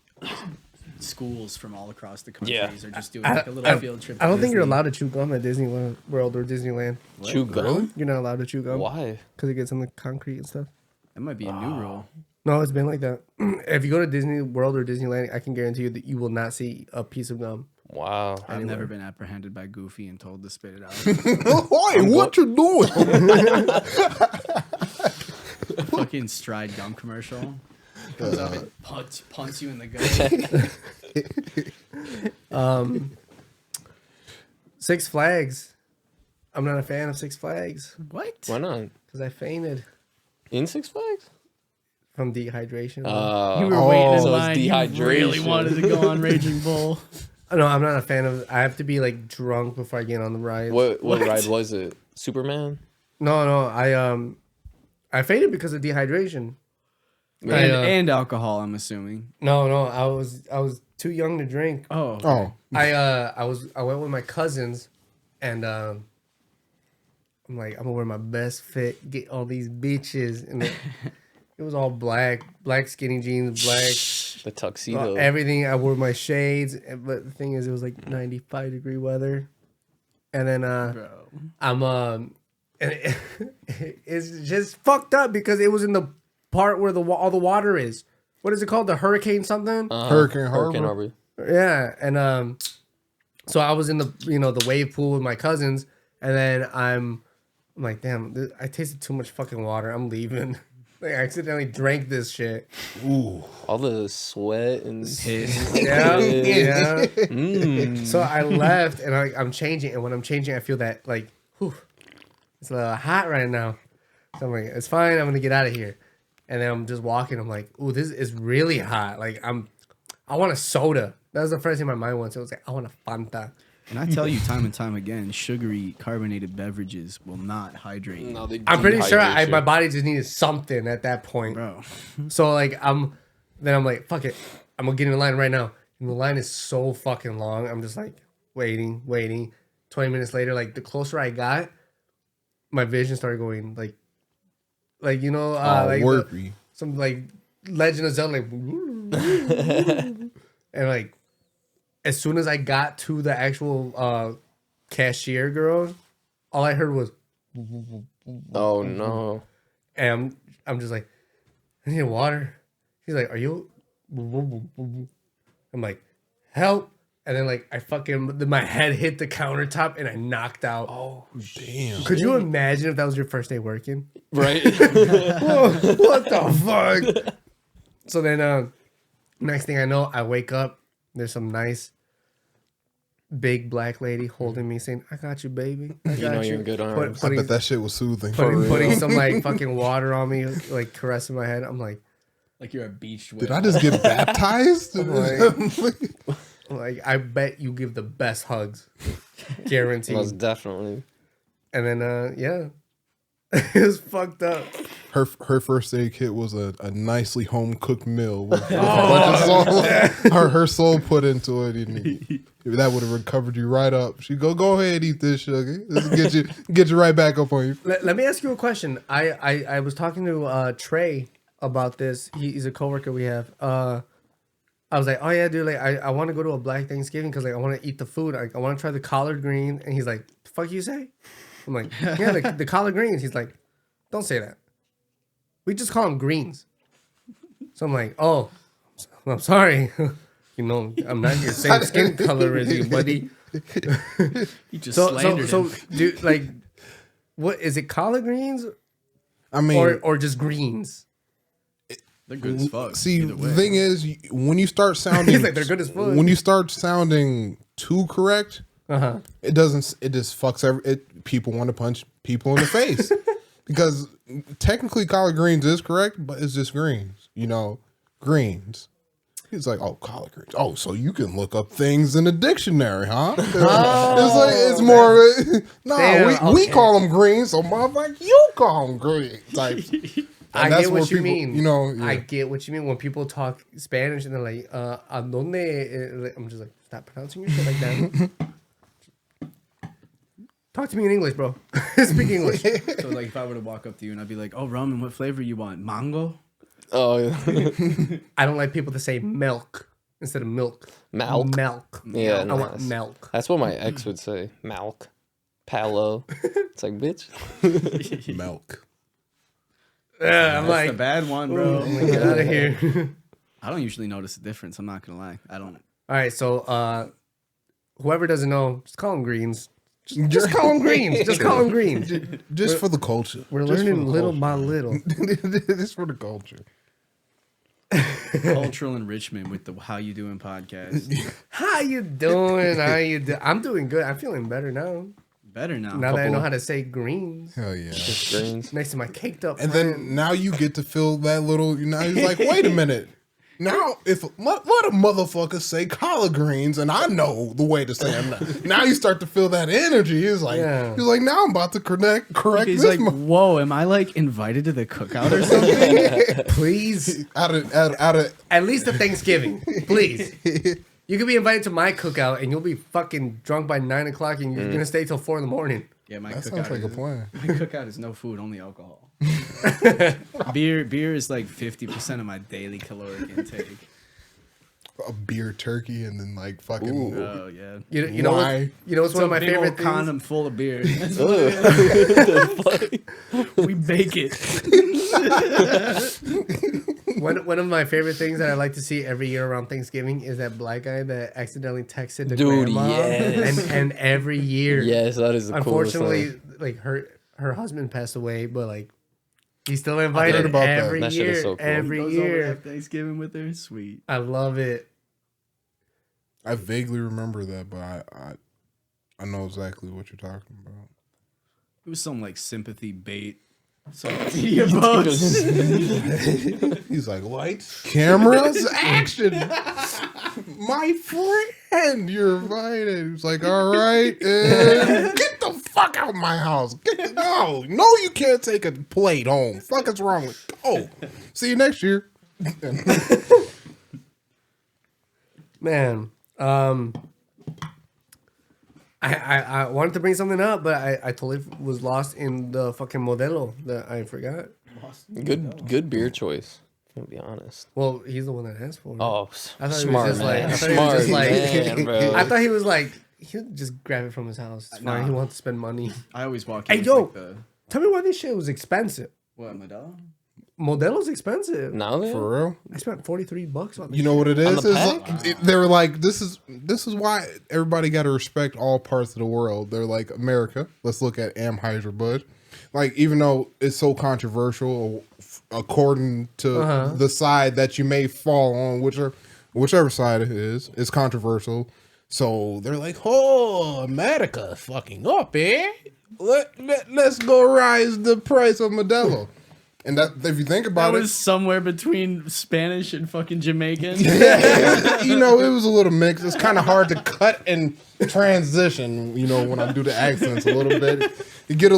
schools from all across the countries are just doing like a little field trip. I don't to think you're Disney. allowed to chew gum at Disney World or Disneyland. Chew gum? You're not allowed to chew gum Why? because it gets in the concrete and stuff. That might be a new rule. No, it's been like that. If you go to Disney World or Disneyland, I can guarantee you that you will not see a piece of gum. Wow. I've never been apprehended by Goofy and told to spit it out. Hey, what you doing? Fucking Stride gum commercial. Comes up and punts you in the gut. Six Flags. I'm not a fan of Six Flags What? Why not? because I fainted In Six Flags? from dehydration. You were waiting in so it's line. You really dehydration. wanted to go on Raging Bull. No, I'm not a fan of. I have to be like drunk before I get on the ride. What ride was it? Superman? No. I fainted because of dehydration. And alcohol, I'm assuming. No. I was too young to drink. Oh. Oh, I went with my cousins, and I'm like, I'm gonna wear my best fit, get all these bitches, and it was all black skinny jeans, black The tuxedo. everything. I wore my shades, but the thing is, it was like 95-degree weather, and then Bro. I'm and it's just fucked up because it was in the part where all the water is. What is it called? The hurricane something? Hurricane Harbor. Yeah, and so I was in the the wave pool with my cousins, and then I'm like, damn, I tasted too much fucking water. I'm leaving. Like, I accidentally drank this shit. Ooh. All the sweat and Yeah. Mm. So I left, and I'm changing, and when I'm changing, I feel that like, whew, it's a little hot right now. So I'm like, it's fine. I'm gonna get out of here. And then I'm just walking. I'm like, ooh, this is really hot. Like I want a soda. That was the first thing my mind went to. I was like, I want a Fanta. And I tell you time and time again, sugary carbonated beverages will not hydrate you. No, they I'm pretty sure dehydrate you. my body just needed something at that point. Bro. So like I'm like, fuck it. I'm gonna get in line right now. And the line is so fucking long. I'm just like waiting. 20 minutes later, like the closer I got, my vision started going like like Warpy. some like Legend of Zelda, like, and like as soon as I got to the actual cashier girl, all I heard was, Oh no. and I'm just like, I need water. She's like, are you? I'm like, help. And then like my head hit the countertop and I knocked out. Oh, damn. Could you imagine if that was your first day working? Right? Whoa, what the fuck? So then next thing I know, I wake up. There's some nice big black lady holding me saying, I got you, baby. I got You know you're in good arms. I bet that shit was soothing. putting some like fucking water on me, like caressing my head. I'm like Like you're a beach whale. Did I just get baptized? I bet you give the best hugs. Guaranteed. Most definitely. And then yeah. It was fucked up. Her first aid kit was a nicely home cooked meal with a bunch of salt. Her soul put into it. And that would have recovered you right up. She go ahead, eat this sugar. This will get you right back up on you. Let me ask you a question. I was talking to Trey about this. He's a coworker we have. I was like, oh yeah, dude, like I want to go to a Black Thanksgiving because like I want to eat the food. Like, I want to try the collard green. And he's like, the fuck you say? I'm like, yeah, the collard greens. He's like, don't say that. We just call them greens. So I'm like, oh, I'm sorry. You know, I'm not your same skin color as you, buddy. You just So slandered him. dude, like, what is it? Collard greens I mean, or just greens? They're good as fuck. see, either way. the thing is, when you start sounding, He's like, they're good as fuck. when you start sounding too correct, it doesn't. It just fucks people want to punch people in the face because technically collard greens is correct, but it's just greens. You know, greens. He's like, oh, collard greens. Oh, so you can look up things in a dictionary, huh? It's like it's more. Damn, we okay. call them greens, so motherfucker, you call them greens. Like, I that's get where what you people, mean. you know, yeah. I get what you mean when people talk Spanish and they're like, "Adonde?" I'm just like, stop pronouncing your shit like that. Talk to me in English, bro. Speak English. So like if I were to walk up to you and I'd be like, oh, ramen, what flavor you want? Mango? Oh, yeah. I don't like people to say milk instead of milk. Milk? Milk. Yeah, I want nice. milk. That's what my ex would say. Malk. Palo. It's like, bitch. milk. Yeah, I'm That's like, the bad one, I'm bro. like, get out of here. I don't usually notice the difference. I'm not gonna lie. I don't. All right, so whoever doesn't know, just call them greens. Just call them greens. Just call them greens. Just for the culture. We're Just for learning the little culture. by little. Just for the culture. Cultural enrichment with the How You Doing podcast. How you doing? How you do? I'm doing good. I'm feeling better now. Better now. Now that I know how to say greens Hell yeah. Just greens. next to my caked up. And friend. then now you get to feel that little. Now he's like, wait a minute. Now, if let a motherfucker say collard greens, and I know the way to say them, now you start to feel that energy. He's like, now I'm about to correct He's this. like, whoa, am I like invited to the cookout or something? please, out of at least at Thanksgiving, please. You could be invited to my cookout, and you'll be fucking drunk by 9 o'clock, and you're gonna stay till 4 a.m. Yeah, my that cookout. sounds like a plan. My cookout is no food, only alcohol. Beer is like 50% of my daily caloric intake. A beer turkey and then like fucking. Oh yeah. You know Why? what's one of my big favorite old things? condom full of beer. That's what it is. We bake it. One of my favorite things that I like to see every year around Thanksgiving is that black guy that accidentally texted the Dude, grandma. yes. And every year, Yes, that is the coolest unfortunately, thing. like her husband passed away, but like he's still heard invited about that. every That shit year. is so cool. Every Goes over to year, have Thanksgiving with her. Sweet. I love it. I vaguely remember that, but I know exactly what you're talking about. It was some like sympathy bait. So media posts. He's like, lights, cameras, action. My friend, you're invited. He's like, all right, get the fuck out of my house. No, you can't take a plate home. Fuck is wrong with you? Oh, see you next year. Man, I wanted to bring something up, but I totally was lost in the fucking Modelo that I forgot. Good beer choice. To be honest. Well, he's the one that asked for it. Oh, I thought he was smart just like- man. I thought he was Smart just like- man, bro. I thought he was like he'll just grab it from his house. It's fine. Nah. He wants to spend money. I always walk Hey, in with yo. like the Tell me why this shit was expensive. what, Modelo? Modelo's expensive. Now then? For real? I spent $43 on this. You know what it is? the It's pack? they were like, this is why everybody got to respect all parts of the world. They're like, America, let's look at Anheuser-Busch. Like, even though it's so controversial, according to the side that you may fall on, whichever side it is, it's controversial. So they're like, oh, America fucking up, eh? Let's go rise the price of Modelo. And that, if you think about That was somewhere between Spanish and fucking Jamaican. you know, it was a little mix. It's kind of hard to cut and transition, you know, when I do the accents a little bit. You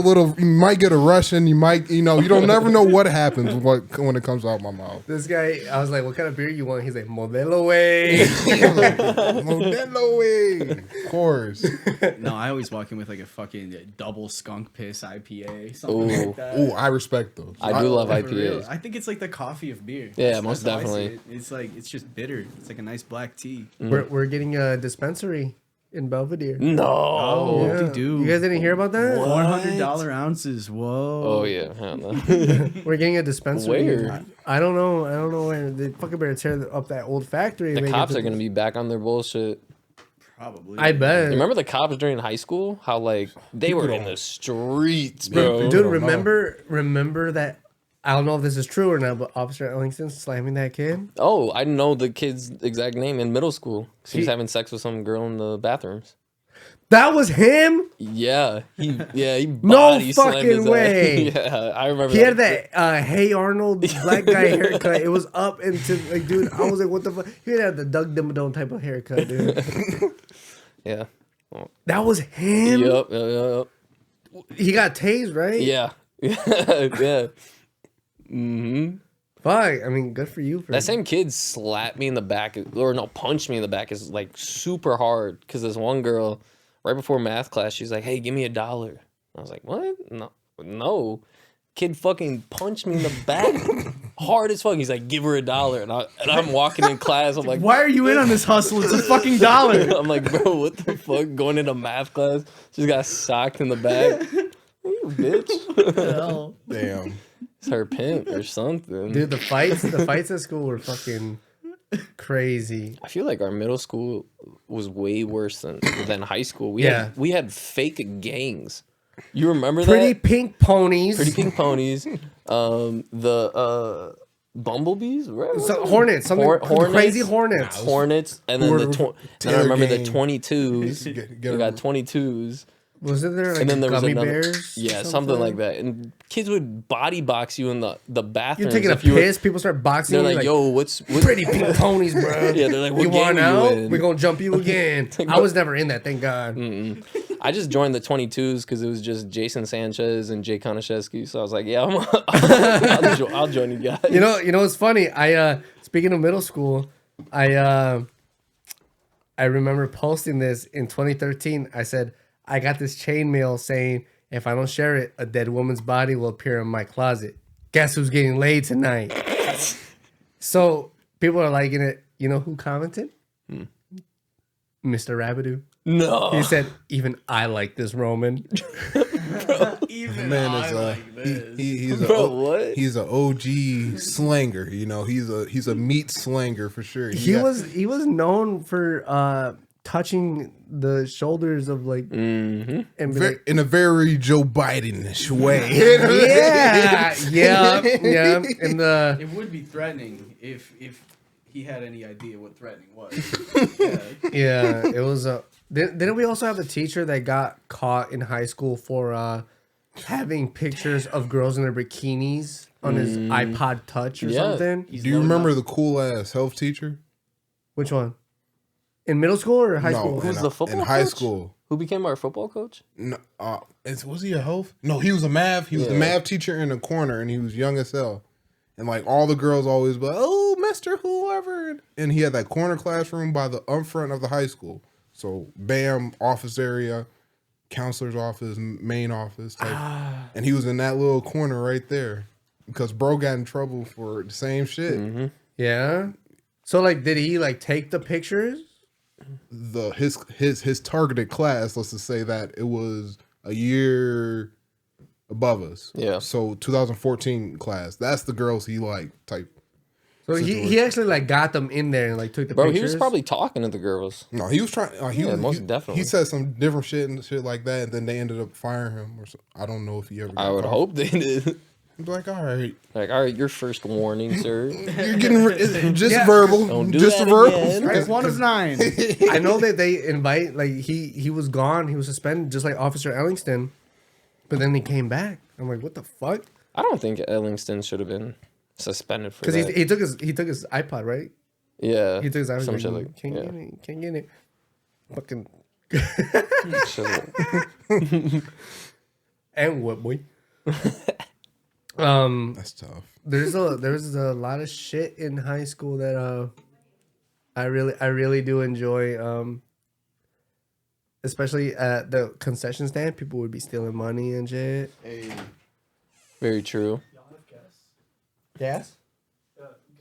might get a Russian, you don't never know what happens when it comes out my mouth. This guy, I was like, what kind of beer you want? He's like, Modelo way. Modelo way. Of course. No, I always walk in with like a fucking double skunk piss IPA, something like that. Ooh, I respect those. I do love For real. IPAs. I think it's like the coffee of beer. Yeah, most how I see definitely. it. It's like it's just bitter. It's like a nice black tea. We're getting a dispensary in Belvedere. No. Oh, Yeah. dude. You guys didn't hear about that? $400 ounces. Whoa. Oh yeah. Hell no. We're getting a dispensary. Where? I don't know where. They fucking better tear up that old factory. and The make cops it are gonna be back on their bullshit. Probably. I bet. Remember the cops during high school? How like they were in the streets, bro. Dude, remember that? I don't know if this is true or not, but Officer Ellington slamming that kid. Oh, I know the kid's exact name in middle school. He was having sex with some girl in the bathrooms. That was him. Yeah, he No body slammed fucking his ass. way. Yeah, I remember. He had that Hey Arnold black guy haircut. It was up into like, dude. I was like, what the fuck? He had the Doug Dimmadome type of haircut, dude. Yeah. That was him. Yep. He got tased, right? Yeah. Yeah. Mm-hmm. Fuck. I mean, good for you. For That same kid slapped me in the back, or no, punched me in the back is like super hard. Because this one girl, right before math class, she's like, "Hey, give me $1." I was like, "What? No." Kid fucking punched me in the back hard as fuck. He's like, "Give her $1," and I'm walking in class. I'm like, Why are you in on this hustle? It's a fucking dollar. I'm like, bro, what the fuck? Going into math class, just got socked in the back. You bitch. Damn. It's her pimp or something. dude, the fights at school were fucking crazy. I feel like our middle school was way worse than high school. We had fake gangs. You remember Pretty that? pink ponies. Pretty Pink Ponies. bumblebees, right? Hornets, Hornets, crazy hornets. Hornets, and then then I remember the 22s. Get We got 22s. Wasn't there like And then there was gummy another, bears? or yeah, something like that. And kids would body box you in the bathroom. You're taking a piss. People start boxing They're you. like, "Yo, what's pretty pink ponies, bro? Yeah, they're like, "What you game want are you out? in?" We're gonna jump you again. I was never in that, thank God. I just joined the 22s because it was just Jason Sanchez and Jay Konashevsky. So I was like, "Yeah, I'll join you guys." You know what's funny? I speaking of middle school, I remember posting this in 2013. I said, I got this chainmail saying, if I don't share it, a dead woman's body will appear in my closet. Guess who's getting laid tonight? So people are liking it. You know who commented? Mr. Rabideau. No. He said, even I like this Roman. Even Man I is like this. he's What? he's a OG slanger. You know, he's a meat slanger for sure. He was known for touching the shoulders of like and be like, in a very Joe Biden-ish way. yeah. And It would be threatening if he had any idea what threatening was. yeah, it was a. Didn't we also have a teacher that got caught in high school for having pictures of girls in their bikinis on his iPod Touch or something? Do you remember the cool ass health teacher? Which one? In middle school or high school? Who's the football in high coach? school? Who became our football coach? No, was he a health? No, he was a math. He was the math teacher in the corner, and he was young as hell. And like all the girls always be like, "Oh, Mister Whoever," and he had that corner classroom by the front of the high school. So, bam, office area, counselor's office, main office type, and he was in that little corner right there because bro got in trouble for the same shit. Mm-hmm. Yeah. So like, did he like take the pictures? His targeted class, let's just say that it was a year above us. Yeah. So 2014 class, that's the girls he liked type. So he actually like got them in there and like took the Bro, pictures. he was probably talking to the girls. No, he was trying. Most definitely. He said some different shit and shit like that, and then they ended up firing him. Or so, I don't know if he ever. I would hope they did. He'd be like, all right, your first warning, sir. you're getting just verbal, Don't do just that a verbal. again. Right, 1 is 9. I know that they invite like he was gone. He was suspended just like Officer Ellingston, but then he came back. I'm like, what the fuck? I don't think Ellingston should have been suspended for Because that. he took his iPod, right? Yeah. He took his iPod. Some Like, shit like can't yeah. get it. Can't get it. Fucking Shit like- and what boy? That's tough. There's a lot of shit in high school that I really do enjoy. Especially at the concession stand, people would be stealing money and shit. Hey. Very true. Gas?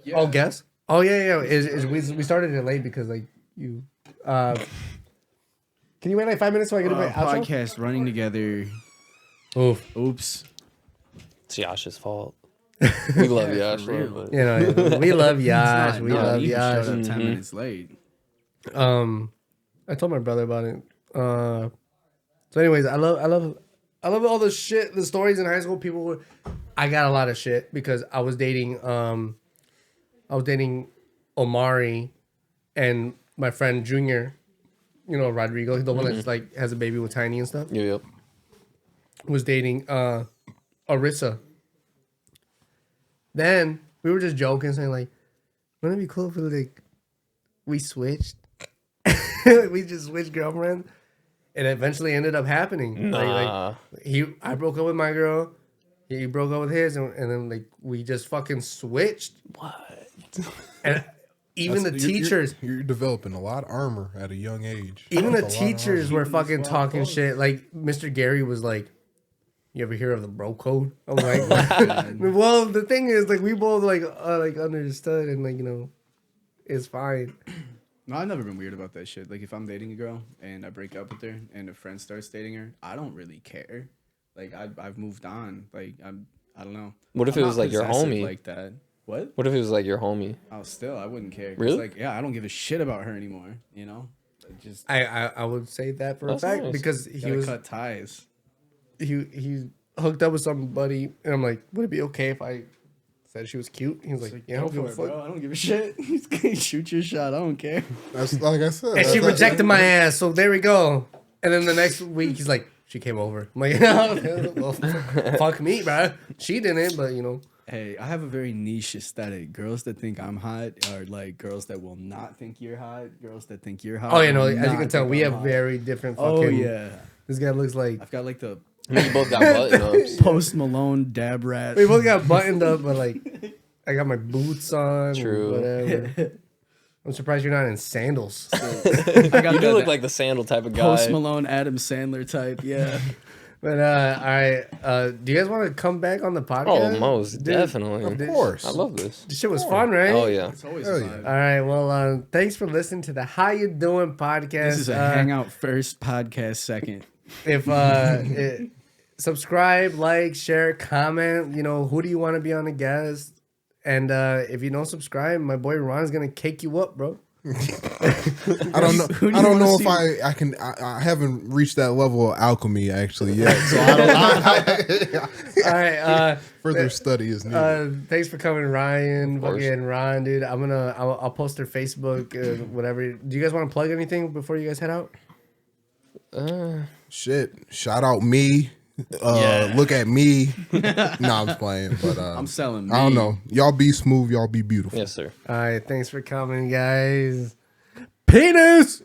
Yeah. Oh, gas? Oh yeah. We started it late because like you. Can you wait like 5 minutes so I can do my outro? Podcast running together. Oof. Oops. It's Yash's fault. We love Yeah, Yash, for real. but You know, we love Yash. It's We not- no, love you Yash. showed up 10 Mhm. minutes late. I told my brother about it. So anyways, I love all the shit, the stories in high school. People were, I got a lot of shit because I was dating Omari and my friend Junior, Rodrigo, the one that's like has a baby with Tiny and stuff, yep. was dating Arissa. Then we were just joking, saying like, wouldn't it be cool if we switched? We just switched girlfriends. It eventually ended up happening. Nah. I broke up with my girl. He broke up with his, and then like we just fucking switched. What? And even the teachers, You're developing a lot of armor at a young age. even That's the a lot of teachers armor. were fucking talking shit. Like Mr. Gary was like, "You ever hear of the bro code?" I'm like, well, the thing is, like, we both like understood, and it's fine. No, I've never been weird about that shit. Like, if I'm dating a girl and I break up with her and a friend starts dating her, I don't really care. Like, I've moved on. Like, I don't know. What if I'm it was not like your possessive homie? like that? What? What if it was like your homie? Oh, still, I wouldn't care. 'Cause, Really? Like, yeah, I don't give a shit about her anymore. You know, just I would say that for That's a fact nice. because he gotta was cut ties. he hooked up with somebody, and I'm like, would it be okay if I said she was cute. He was like, yeah, I Go don't give for a it, fuck. bro. I don't give a shit. Shoot your shot. I don't care. That's like I said. And she that's- rejected my ass, so there we go. And then the next week, he's like, she came over. I'm like, well, fuck me, bro. She didn't, but you know. Hey, I have a very niche aesthetic. Girls that think I'm hot are like girls that will not think you're hot. Girls that think you're hot. Oh, yeah, no, will as you not can tell, think we I'm have hot. very different fucking. Oh yeah, This guy looks like. I've got like the We both got button ups. Post Malone dab rat. We both got buttoned up, but like, I got my boots on. True. Whatever. I'm surprised you're not in sandals. I got You do that look like the sandal type of guy. Post Malone, Adam Sandler type. Yeah. But all right, do you guys want to come back on the podcast? Oh, most definitely. Of course. I love this. This shit was fun, right? Oh yeah. It's always Hell fun. All right. Well, thanks for listening to the How You Doing podcast. This is a hangout first, podcast second. If subscribe, like, share, comment. You know, who do you want to be on the guest? And if you don't subscribe, my boy Ron's gonna cake you up, bro. I don't know. Who do you I don't wanna know see? if I can. I haven't reached that level of alchemy actually yet. So I don't. All right. Further study is needed. Thanks for coming, Ryan. Of course. Fucking Ron, dude. I'll post their Facebook, whatever. Do you guys want to plug anything before you guys head out? Shit. Shout out me. Look at me. Nah, I'm playing, but I'm selling. I don't me. know. Y'all be smooth. Y'all be beautiful. Yes, sir. All right. Thanks for coming, guys. Penis.